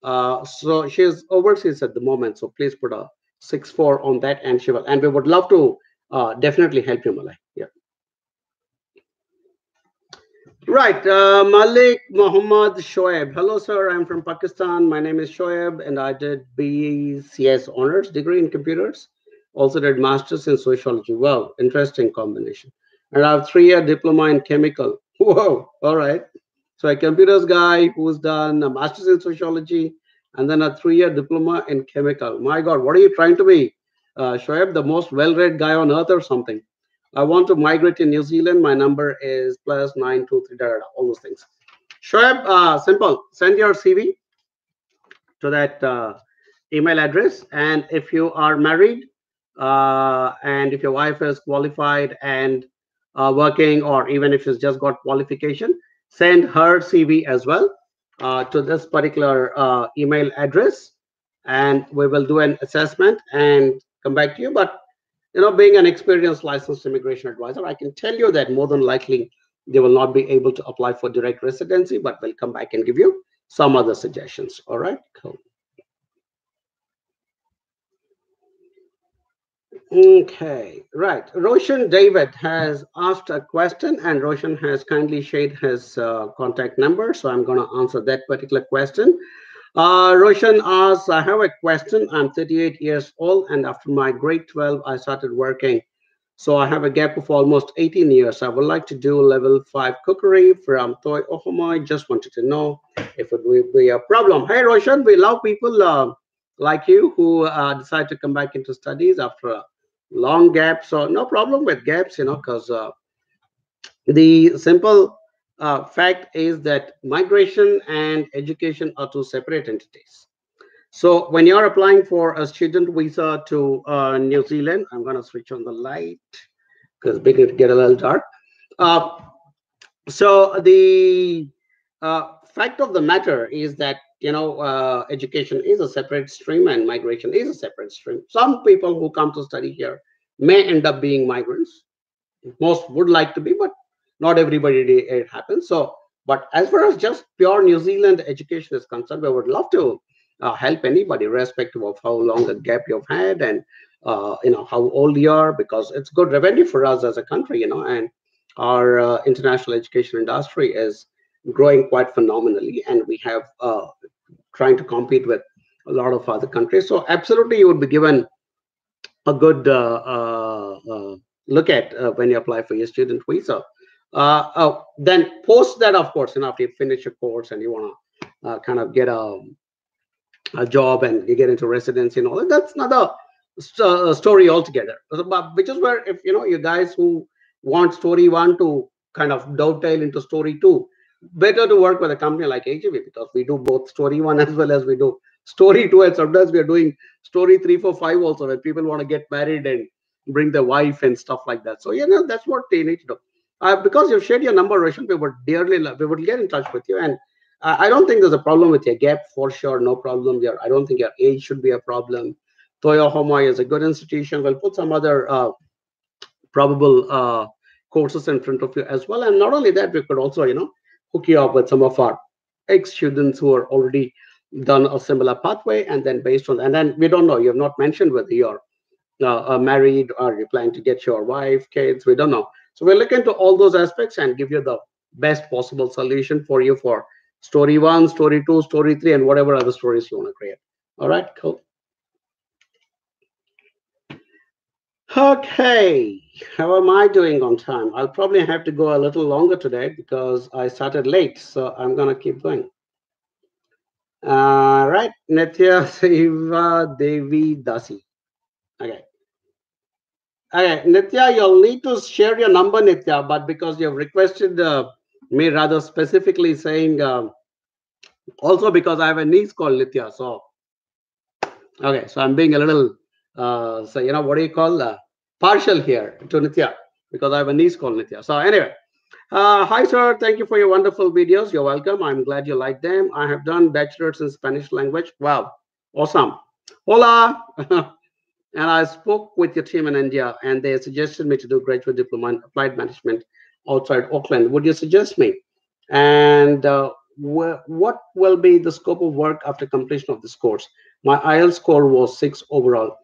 So she's overseas at the moment. So please put a 64 on that, and she will. And we would love to definitely help you, Malay. Yeah. Right, Malik Muhammad Shoaib. Hello, sir. I'm from Pakistan. My name is Shoaib, and I did BCS honors degree in computers. Also did masters in sociology. Wow, interesting combination. And I have 3-year diploma in chemical. Whoa, all right. So a computers guy who's done a master's in sociology and then a 3-year diploma in chemical. My God, what are you trying to be, Shoaib, the most well-read guy on earth or something? I want to migrate to New Zealand. My number is +923, all those things. Shoaib, simple. Send your CV to that email address. And if you are married, and if your wife is qualified and working, or even if she's just got qualification, send her CV as well to this particular email address, and we will do an assessment and come back to you. But being an experienced licensed immigration advisor, I can tell you that more than likely they will not be able to apply for direct residency, but we'll come back and give you some other suggestions. All right, cool. Okay, right. Roshan David has asked a question, and Roshan has kindly shared his contact number. So I'm going to answer that particular question. Roshan asks, I have a question. I'm 38 years old, and after my grade 12, I started working. So I have a gap of almost 18 years. I would like to do level 5 cookery from Toy Ohomoi. Just wanted to know if it will be a problem. Hey, Roshan, we love people like you who decide to come back into studies after a long gap. So no problem with gaps, because the simple fact is that migration and education are two separate entities. So when you're applying for a student visa to New Zealand, I'm going to switch on the light because it to get a little dark. Uh, so the fact of the matter is that education is a separate stream and migration is a separate stream. Some people who come to study here may end up being migrants. Most would like to be, but not everybody it happens. So, but as far as just pure New Zealand education is concerned, we would love to help anybody, irrespective of how long a gap you've had and how old you are, because it's good revenue for us as a country, and our international education industry is growing quite phenomenally, and we have trying to compete with a lot of other countries. So absolutely, you would be given a good look at when you apply for your student visa. Then post that, of course, after you finish your course and you want to kind of get a job and you get into residency and all that, that's another story altogether. Which is where, if you guys who want story one to kind of dovetail into story two, better to work with a company like AGV, because we do both story one as well as we do story two, and sometimes we are doing story three, four, five also, when people want to get married and bring their wife and stuff like that. So that's what they need to do. Because you've shared your number, Roshan, we would get in touch with you, and I don't think there's a problem with your gap, for sure. No problem there. I don't think your age should be a problem. Toyo Homai is a good institution. We'll put some other probable courses in front of you as well. And not only that, we could also, hook you up with some of our ex-students who are already done a similar pathway. And then based on, and then we don't know, you have not mentioned whether you're married or you plan to get your wife, kids, we don't know. So we'll look into all those aspects and give you the best possible solution for you for story one, story two, story three, and whatever other stories you want to create. All right, cool. Okay, how am I doing on time? I'll probably have to go a little longer today because I started late, so I'm gonna keep going. Right, Nitya Siva Devi Dasi. Okay. Okay, Nitya, you'll need to share your number, Nitya, but because you've requested me rather specifically saying, also because I have a niece called Nitya, so okay, so I'm being a little, so what do you call partial here to Nitya, because I have a niece called Nitya. So anyway, hi sir, thank you for your wonderful videos. You're welcome. I'm glad you like them. I have done bachelor's in Spanish language. Wow, awesome. Hola. And I spoke with your team in India, and they suggested me to do graduate diploma in applied management outside Auckland. Would you suggest me? And what will be the scope of work after completion of this course? My IELTS score was 6 overall.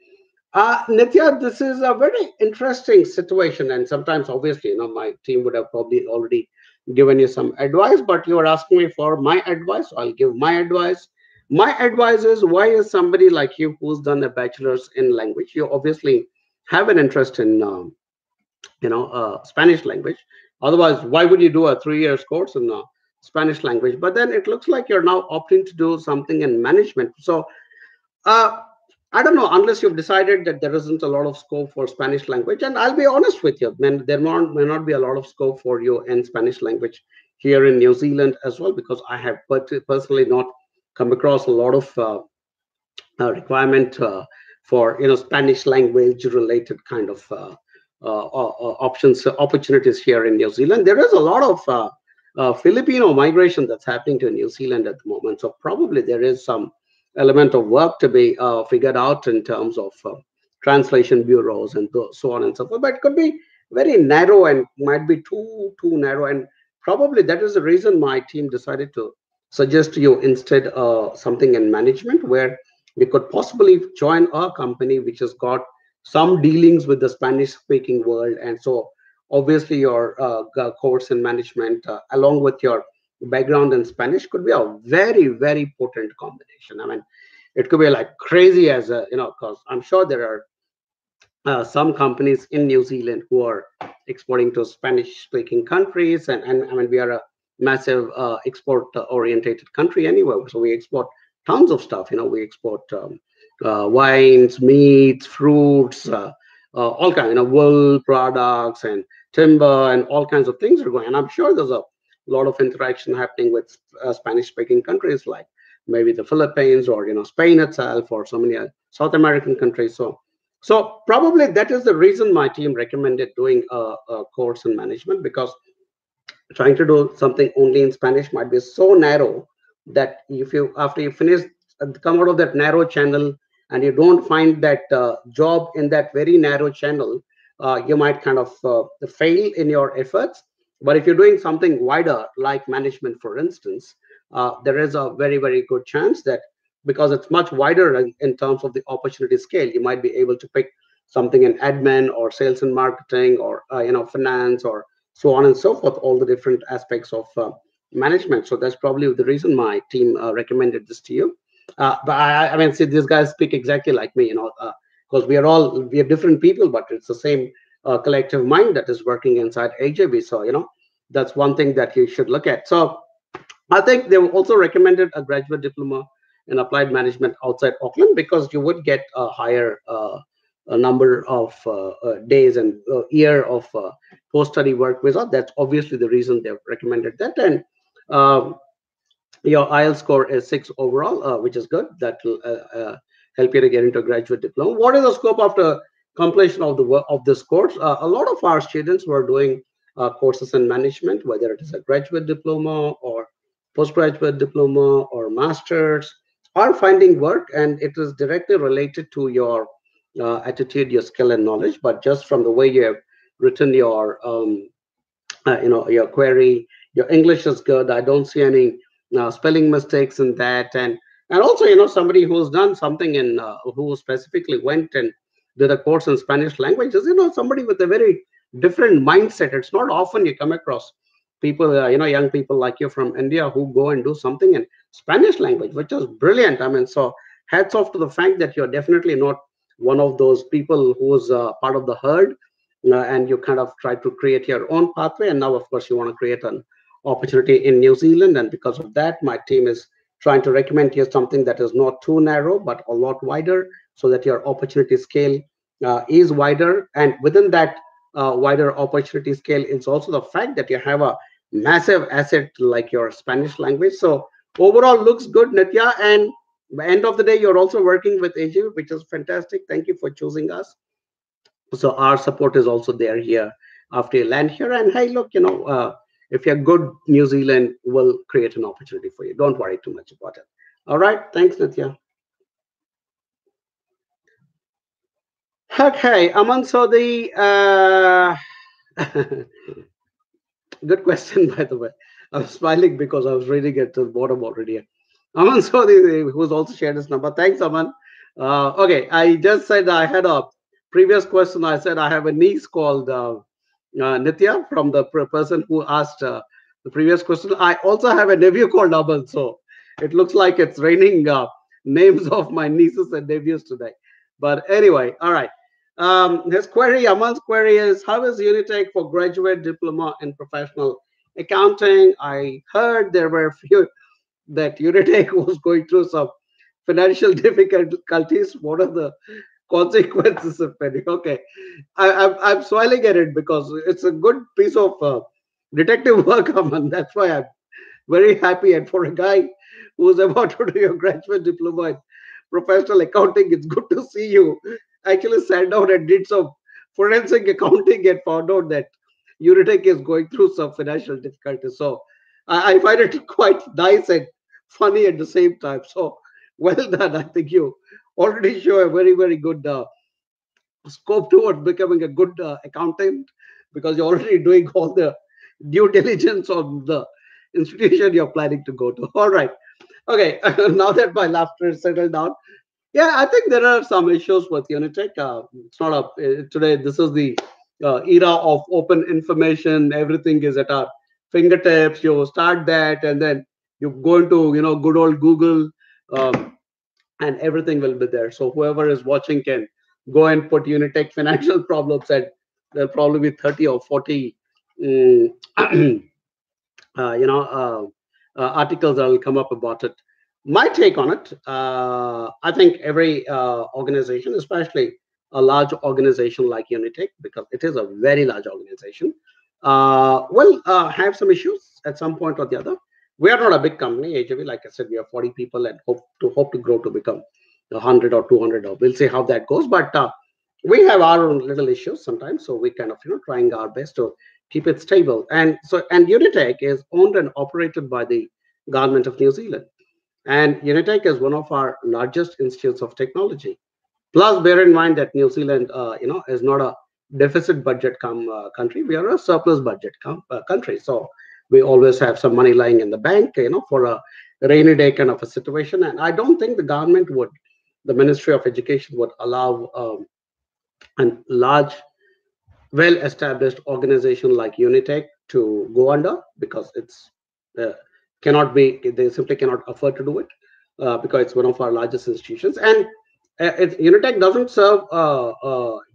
Nitya, this is a very interesting situation, and sometimes, obviously, my team would have probably already given you some advice, but you are asking me for my advice. So I'll give my advice. My advice is, why is somebody like you who's done a bachelor's in language? You obviously have an interest in, Spanish language. Otherwise, why would you do a 3 year course in Spanish language? But then it looks like you're now opting to do something in management. So uh, I don't know, unless you've decided that there isn't a lot of scope for Spanish language. And I'll be honest with you, man, there may not be a lot of scope for you in Spanish language here in New Zealand as well, because I have personally not come across a lot of requirement for Spanish language related kind of opportunities here in New Zealand. There is a lot of Filipino migration that's happening to New Zealand at the moment, so probably there is some element of work to be figured out in terms of translation bureaus and so on and so forth. But it could be very narrow and might be too narrow, and probably that is the reason my team decided to suggest to you instead something in management, where we could possibly join a company which has got some dealings with the Spanish speaking world. And so obviously your course in management along with your background in Spanish could be a very, very potent combination. I mean, it could be like crazy as a, because I'm sure there are some companies in New Zealand who are exporting to Spanish speaking countries. And I mean, we are a massive export orientated country anyway. So we export tons of stuff. We export wines, meats, fruits, all kinds, wool products and timber and all kinds of things are going. And I'm sure there's a lot of interaction happening with Spanish speaking countries like maybe the Philippines or Spain itself, or so many South American countries. So probably that is the reason my team recommended doing a course in management, because trying to do something only in Spanish might be so narrow that if you, after you finish, come out of that narrow channel and you don't find that job in that very narrow channel, you might kind of fail in your efforts. But if you're doing something wider, like management, for instance, there is a very, very good chance that, because it's much wider in terms of the opportunity scale, you might be able to pick something in admin or sales and marketing or finance or so on and so forth, all the different aspects of management. So that's probably the reason my team recommended this to you. But I mean, see, these guys speak exactly like me, because we are different people, but it's the same collective mind that is working inside AJB. So that's one thing that you should look at. So I think they also recommended a graduate diploma in applied management outside Auckland because you would get a higher a number of days and year of post-study work visa. That's obviously the reason they've recommended that. And um, your IELTS score is 6 overall, which is good. That will help you to get into a graduate diploma. What is the scope after completion of the work of this course? A lot of our students were doing courses in management, whether it is a graduate diploma or postgraduate diploma or masters, are finding work, and it is directly related to your attitude, your skill, and knowledge. But just from the way you have written your your query, your English is good. I don't see any spelling mistakes in that. And also, somebody who's done something in who specifically went and did a course in Spanish languages, somebody with a very different mindset. It's not often you come across people, young people like you from India who go and do something in Spanish language, which is brilliant. I mean, so hats off to the fact that you're definitely not one of those people who's part of the herd, and you kind of try to create your own pathway. And now, of course, you want to create an opportunity in New Zealand. And because of that, my team is trying to recommend you something that is not too narrow, but a lot wider, so that your opportunity scale is wider. And within that wider opportunity scale is also the fact that you have a massive asset like your Spanish language. So overall looks good, Nitya. And by the end of the day, you're also working with AG, which is fantastic. Thank you for choosing us. So our support is also there here after you land here. And hey, look, if you're good, New Zealand will create an opportunity for you. Don't worry too much about it. All right. Thanks, Nitya. Okay, Aman. So the good question, by the way. I'm smiling because I was reading it to the bottom already. Aman Sodi, who's also shared his number. Thanks, Aman. Okay, I just said I had a previous question. I said I have a niece called Nitya from the person who asked the previous question. I also have a nephew called Aman. So it looks like it's raining names of my nieces and nephews today. But anyway, all right. His query, Aman's query is, how is Unitech for graduate diploma in professional accounting? I heard there were a few that Unitech was going through some financial difficulties. What are the consequences of it? Okay, I'm smiling at it because it's a good piece of detective work, Aman. That's why I'm very happy. And for a guy who's about to do your graduate diploma in professional accounting, it's good to see you actually sat down and did some forensic accounting and found out that Unitech is going through some financial difficulties. So I find it quite nice and funny at the same time. So well done. I think you already show a very, very good scope towards becoming a good accountant, because you're already doing all the due diligence on the institution you're planning to go to. All right. Okay. Now that my laughter is settled down, yeah, I think there are some issues with Unitech. It's not today. This is the era of open information. Everything is at our fingertips. You start that, and then you go into good old Google, um, and everything will be there. So whoever is watching can go and put Unitech financial problems, and there'll probably be 30 or 40 um, uh, you know, uh, articles that will come up about it. My take on it, I think every organization, especially a large organization like Unitech, because it is a very large organization, will have some issues at some point or the other. We are not a big company, HAV. Like I said, we are 40 people and hope to grow to become 100 or 200. Or we'll see how that goes. But we have our own little issues sometimes, so we kind of trying our best to keep it stable. And Unitech is owned and operated by the government of New Zealand, and Unitech is one of our largest institutes of technology. Plus, bear in mind that New Zealand, is not a deficit budget country. We are a surplus budget country. So we always have some money lying in the bank, for a rainy day kind of a situation. And I don't think the Ministry of Education would allow and large, well-established organization like Unitech to go under, because it's uh, cannot be, they simply cannot afford to do it, because it's one of our largest institutions. And Unitech doesn't serve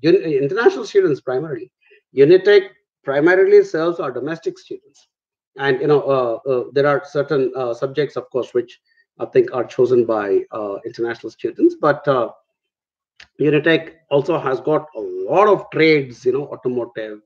international students primarily. Unitech primarily serves our domestic students. And there are certain subjects, of course, which I think are chosen by international students, but Unitech also has got a lot of trades, automotive,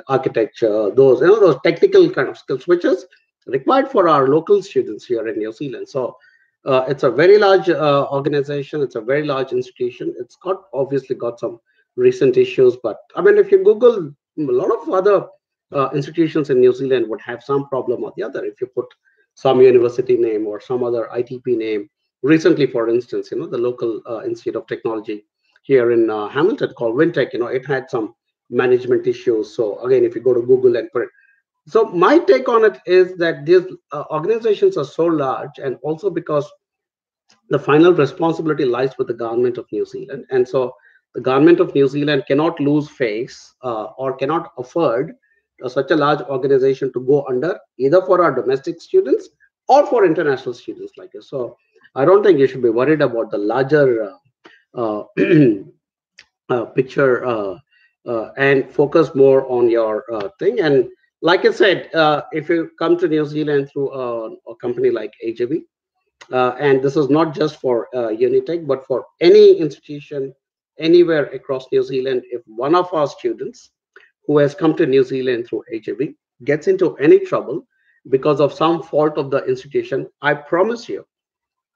architecture, those technical kind of skills, which is required for our local students here in New Zealand. So it's a very large organization. It's a very large institution. It's got obviously got some recent issues, but I mean, if you Google, a lot of other institutions in New Zealand would have some problem or the other. If you put some university name or some other ITP name, recently, for instance, the local Institute of Technology here in Hamilton called Wintech, it had some management issues. So again, if you go to Google and put it, so my take on it is that these organizations are so large, and also because the final responsibility lies with the government of New Zealand, and so the government of New Zealand cannot lose face or cannot afford such a large organization to go under, either for our domestic students or for international students like us. So I don't think you should be worried about the larger picture, and focus more on your thing. And like I said, if you come to New Zealand through a company like AJB, and this is not just for Unitech, but for any institution anywhere across New Zealand, if one of our students who has come to New Zealand through HAB gets into any trouble because of some fault of the institution, I promise you,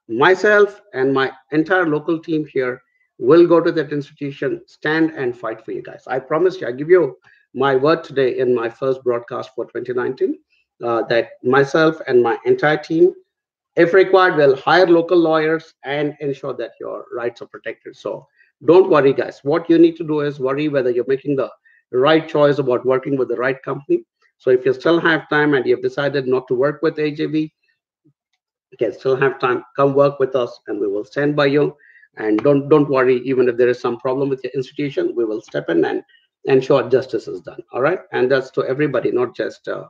myself and my entire local team here will go to that institution, stand and fight for you guys. I promise you, I give you my word today in my first broadcast for 2019, that myself and my entire team, if required, we'll hire local lawyers and ensure that your rights are protected. So don't worry, guys. What you need to do is worry whether you're making the right choice about working with the right company. So if you still have time and you've decided not to work with AJV, you can still have time. Come work with us, and we will stand by you. And don't worry, even if there is some problem with your institution, we will step in and ensure justice is done. All right, and that's to everybody, not just to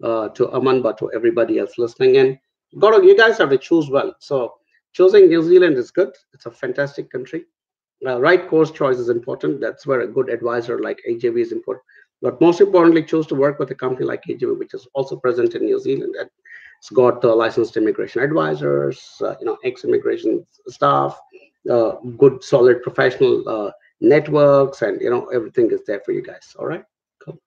Aman, but to everybody else listening in. You guys have to choose well. So choosing New Zealand is good. It's a fantastic country. Right course choice is important. That's where a good advisor like AJV is important. But most importantly, choose to work with a company like AJV, which is also present in New Zealand. And it's got licensed immigration advisors, ex-immigration staff, good, solid professional networks, and everything is there for you guys. All right. Cool.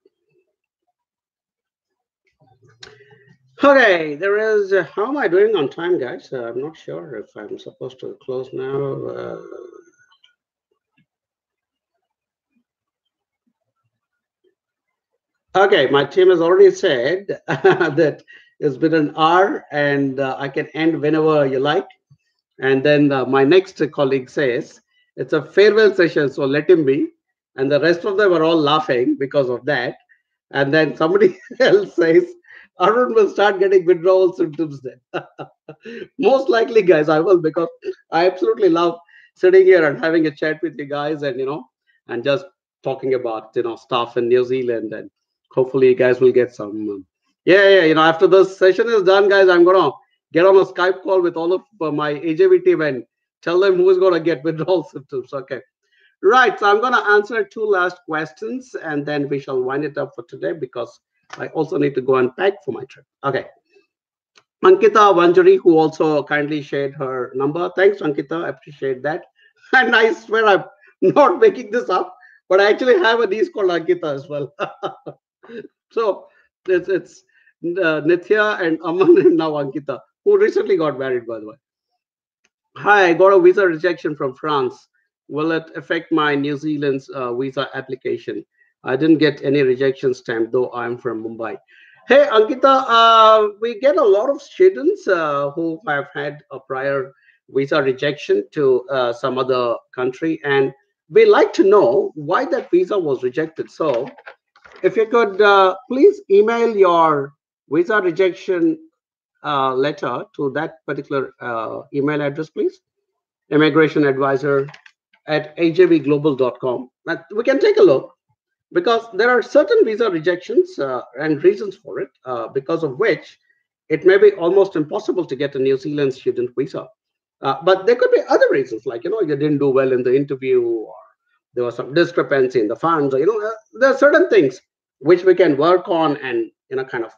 Okay, there is. How am I doing on time, guys? I'm not sure if I'm supposed to close now. Okay, my team has already said that it's been an hour, and I can end whenever you like. And then my next colleague says it's a farewell session, so let him be. And the rest of them are all laughing because of that. And then somebody else says Arun will start getting withdrawal symptoms then. Most likely, guys, I will, because I absolutely love sitting here and having a chat with you guys, and and just talking about stuff in New Zealand, and hopefully you guys will get some. Yeah. After this session is done, guys, I'm gonna get on a Skype call with all of my AJV team and tell them who's gonna get withdrawal symptoms. Okay. Right. So I'm gonna answer two last questions, and then we shall wind it up for today, because I also need to go and pack for my trip. Okay. Ankita Vanjari, who also kindly shared her number. Thanks, Ankita. I appreciate that. And I swear I'm not making this up, but I actually have a niece called Ankita as well. So it's Nithya and Aman and now Ankita, who recently got married, by the way. Hi, I got a visa rejection from France. Will it affect my New Zealand's visa application? I didn't get any rejection stamp, though I'm from Mumbai. Hey, Ankita, we get a lot of students who have had a prior visa rejection to some other country, and we like to know why that visa was rejected. So, if you could please email your visa rejection letter to that particular email address, please. Immigration advisor at ajvglobal.com. We can take a look because there are certain visa rejections and reasons for it, because of which it may be almost impossible to get a New Zealand student visa. But there could be other reasons, like you didn't do well in the interview, or there was some discrepancy in the funds, or there are certain things which we can work on and kind of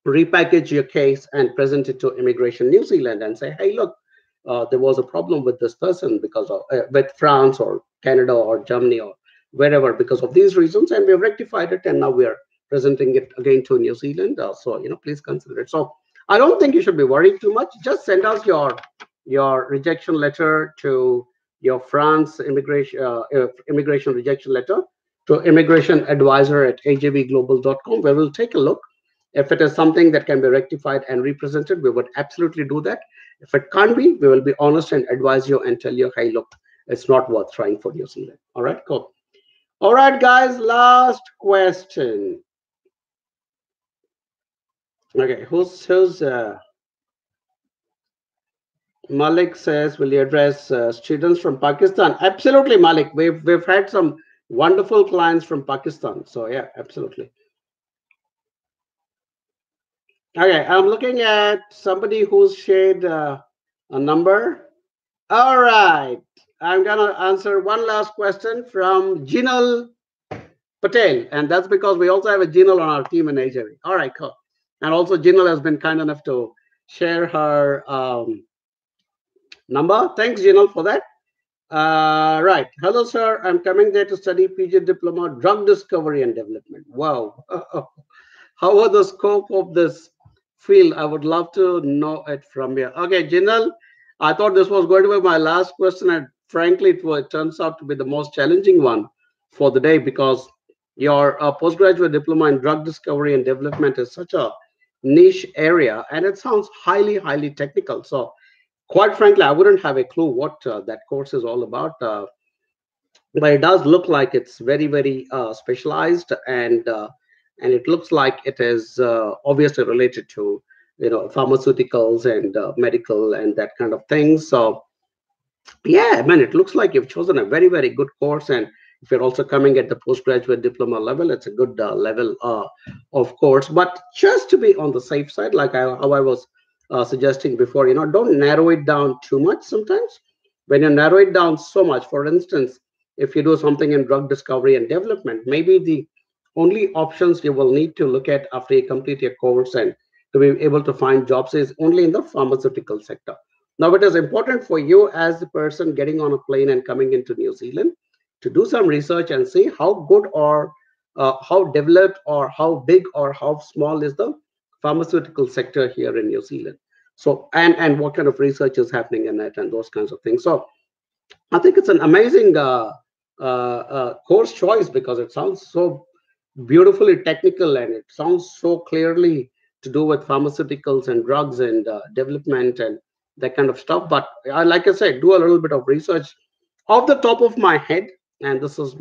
repackage your case and present it to Immigration New Zealand and say, hey, look, there was a problem with this person because of with France or Canada or Germany or wherever because of these reasons, and we've rectified it, and now we are presenting it again to New Zealand. So please consider it. So I don't think you should be worried too much. Just send us your rejection letter to your France immigration rejection letter to immigration advisor at ajvglobal.com, where we'll take a look. If it is something that can be rectified and represented, we would absolutely do that. If it can't be, we will be honest and advise you and tell you, hey, look, it's not worth trying for New Zealand. All right, cool. All right, guys, last question. Okay, who's Malik says, will you address students from Pakistan? Absolutely, Malik. We've had some wonderful clients from Pakistan. So yeah, absolutely. Okay, I'm looking at somebody who's shared a number. All right, I'm gonna answer one last question from Jinal Patel, and that's because we also have a Jinal on our team in AJV. All right, cool. And also Jinal has been kind enough to share her number. Thanks, Jinal, for that. Right. Hello, sir. I'm coming there to study PG Diploma, Drug Discovery and Development. Wow. How are the scope of this field? I would love to know it from you. Okay, Jinal, I thought this was going to be my last question, and frankly, it turns out to be the most challenging one for the day because your postgraduate diploma in drug discovery and development is such a niche area, and it sounds highly, highly technical. So, quite frankly, I wouldn't have a clue what that course is all about. But it does look like it's very, very specialized, and it looks like it is obviously related to pharmaceuticals and medical and that kind of thing. So yeah, man, it looks like you've chosen a very, very good course. And if you're also coming at the postgraduate diploma level, it's a good level of course. But just to be on the safe side, like how I was suggesting before, don't narrow it down too much sometimes. When you narrow it down so much, for instance, if you do something in drug discovery and development, maybe the only options you will need to look at after you complete your course and to be able to find jobs is only in the pharmaceutical sector. Now, it is important for you as the person getting on a plane and coming into New Zealand to do some research and see how good or how developed or how big or how small is the pharmaceutical sector here in New Zealand. So, and what kind of research is happening in it and those kinds of things. So, I think it's an amazing course choice because it sounds so beautifully technical and it sounds so clearly to do with pharmaceuticals and drugs and development and that kind of stuff. But like I said, do a little bit of research off the top of my head, and this is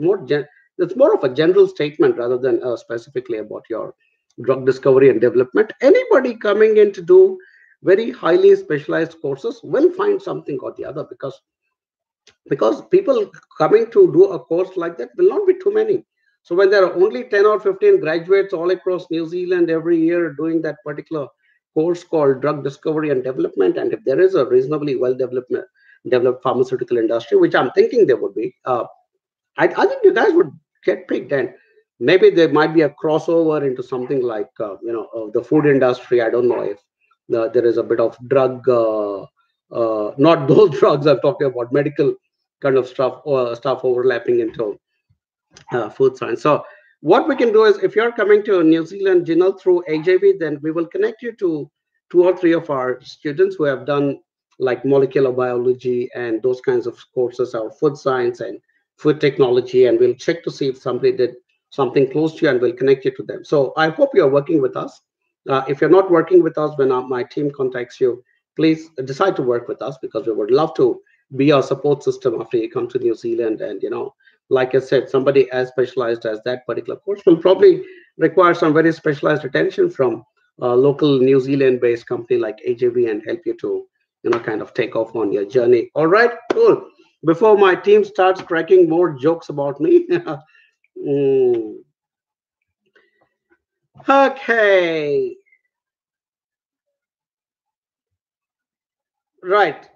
it's more of a general statement rather than specifically about your drug discovery and development. Anybody coming in to do very highly specialized courses will find something or the other because people coming to do a course like that will not be too many. So when there are only 10 or 15 graduates all across New Zealand every year doing that particular course called drug discovery and development, and if there is a reasonably well developed pharmaceutical industry, which I'm thinking there would be, I think you guys would get picked, and maybe there might be a crossover into something like the food industry. I don't know if there is a bit of drug, not those drugs I'm talking about, medical kind of stuff overlapping into food science. So what we can do is, if you're coming to New Zealand, Jinal, through AJV, then we will connect you to 2 or 3 of our students who have done like molecular biology and those kinds of courses, or food science and food technology, and we'll check to see if somebody did something close to you, and we'll connect you to them. So I hope you're working with us. If you're not working with us, when my team contacts you, please decide to work with us because we would love to be your support system after you come to New Zealand. And like I said, somebody as specialized as that particular course will probably require some very specialized attention from a local New Zealand-based company like AJB and help you to, kind of take off on your journey. All right, cool. before my team starts cracking more jokes about me. Mm, okay, right.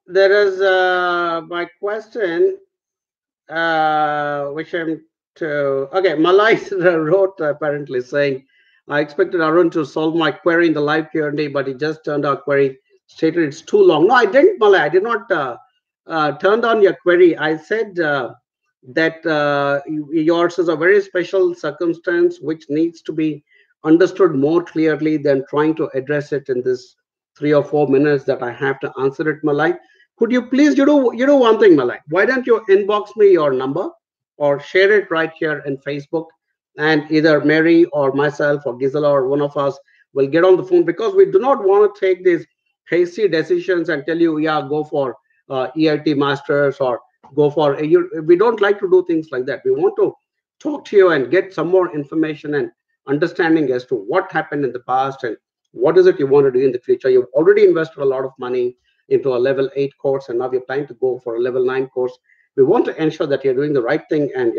There is my question, which I'm to. Okay, Malai wrote apparently saying, I expected Arun to solve my query in the live Q&A, but he just turned our query, stated it's too long. No, I didn't, Malai. I did not turn down your query. I said that yours is a very special circumstance which needs to be understood more clearly than trying to address it in this 3 or 4 minutes that I have to answer it, Malai. Could you please you do one thing, Malai? Why don't you inbox me your number or share it right here in Facebook, and either Mary or myself or Gisela or one of us will get on the phone, because we do not want to take these hasty decisions and tell you, yeah, go for EIT masters or go for we don't like to do things like that. We want to talk to you and get some more information and understanding as to what happened in the past and what is it you want to do in the future. You've already invested a lot of money into a level 8 course, and now you're planning to go for a level 9 course. We want to ensure that you're doing the right thing, and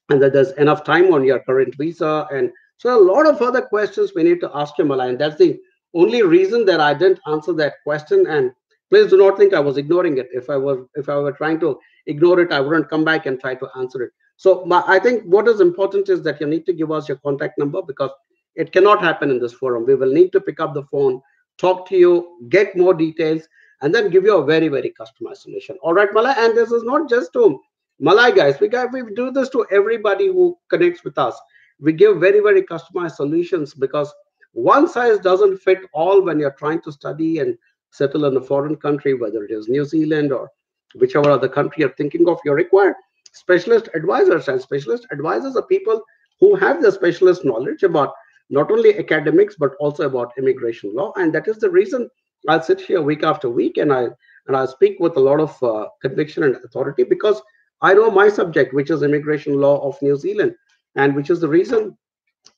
and that there's enough time on your current visa. And so a lot of other questions we need to ask you, Malay, and that's the only reason that I didn't answer that question. And please do not think I was ignoring it. If I were trying to ignore it, I wouldn't come back and try to answer it. So I think what is important is that you need to give us your contact number, because it cannot happen in this forum. We will need to pick up the phone, talk to you, get more details, and then give you a very, very customized solution. All right, Malay. And this is not just to Malay guys. We do this to everybody who connects with us. We give very, very customized solutions, because one size doesn't fit all when you're trying to study and settle in a foreign country, whether it is New Zealand or whichever other country you're thinking of. You require specialist advisors, and specialist advisors are people who have the specialist knowledge about not only academics but also about immigration law. And that is the reason I'll sit here week after week, and I speak with a lot of conviction and authority, because I know my subject, which is immigration law of New Zealand, and which is the reason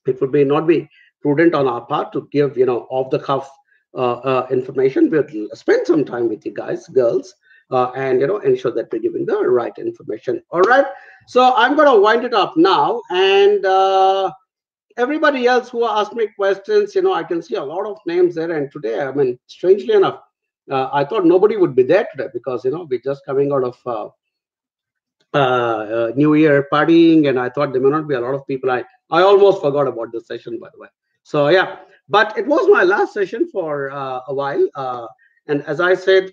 it would be not be prudent on our part to give off the cuff information. We'll spend some time with you guys, girls, and ensure that we're giving the right information. All right. So I'm going to wind it up now, and everybody else who asked me questions, I can see a lot of names there. And today, I mean, strangely enough, I thought nobody would be there today, because we're just coming out of New Year partying, and I thought there may not be a lot of people. I almost forgot about this session, by the way. So yeah, but it was my last session for a while, and as I said,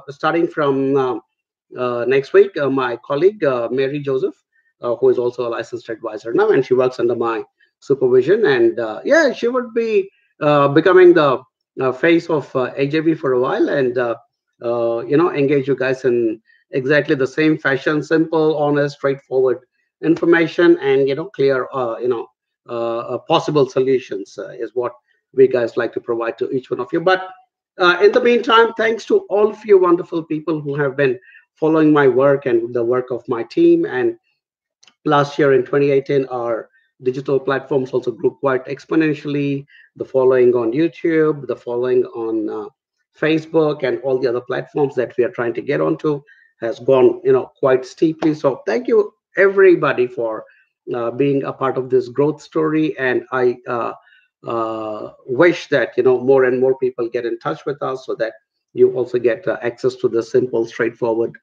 starting from next week, my colleague Mary Joseph, who is also a licensed advisor now, and she works under my supervision, and yeah, she would be becoming the face of AJB for a while, and engage you guys in exactly the same fashion: simple, honest, straightforward information, and clear possible solutions is what we guys like to provide to each one of you. But in the meantime, thanks to all of you wonderful people who have been following my work and the work of my team. And last year in 2018, our digital platforms also grew quite exponentially. The following on YouTube, the following on Facebook, and all the other platforms that we are trying to get onto has gone, quite steeply. So thank you everybody for being a part of this growth story. And I wish that more and more people get in touch with us, so that you also get access to the simple, straightforward,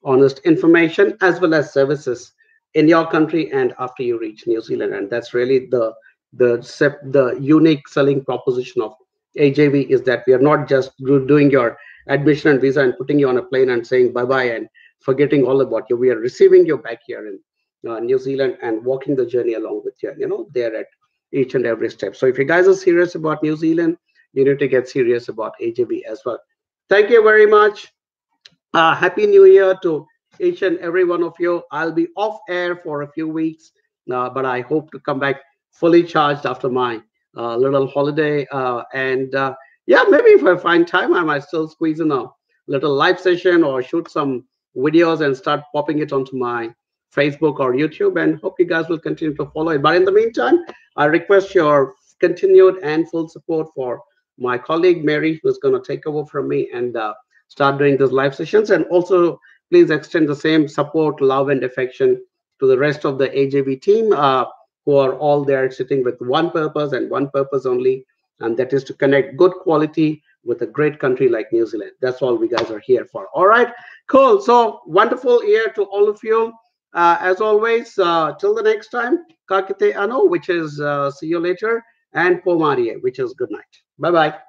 honest information as well as services in your country and after you reach New Zealand. And that's really the unique selling proposition of AJV, is that we are not just doing your admission and visa and putting you on a plane and saying bye bye and forgetting all about you. We are receiving you back here in New Zealand and walking the journey along with you, there at each and every step. So if you guys are serious about New Zealand, you need to get serious about AJB as well. Thank you very much. Happy New Year to each and every one of you. I'll be off air for a few weeks, but I hope to come back fully charged after my little holiday. And yeah, maybe if I find time, I might still squeeze in a little live session or shoot some videos and start popping it onto my Facebook or YouTube, and hope you guys will continue to follow it. But in the meantime, I request your continued and full support for my colleague Mary, who's going to take over from me and start doing those live sessions. And also please extend the same support, love, and affection to the rest of the AJB team, who are all there sitting with one purpose and one purpose only, and that is to connect good quality with a great country like New Zealand. That's all we guys are here for. All right, cool. So wonderful year to all of you. As always, till the next time, Kakite Ano, which is see you later, and Pomarie, which is good night. Bye bye.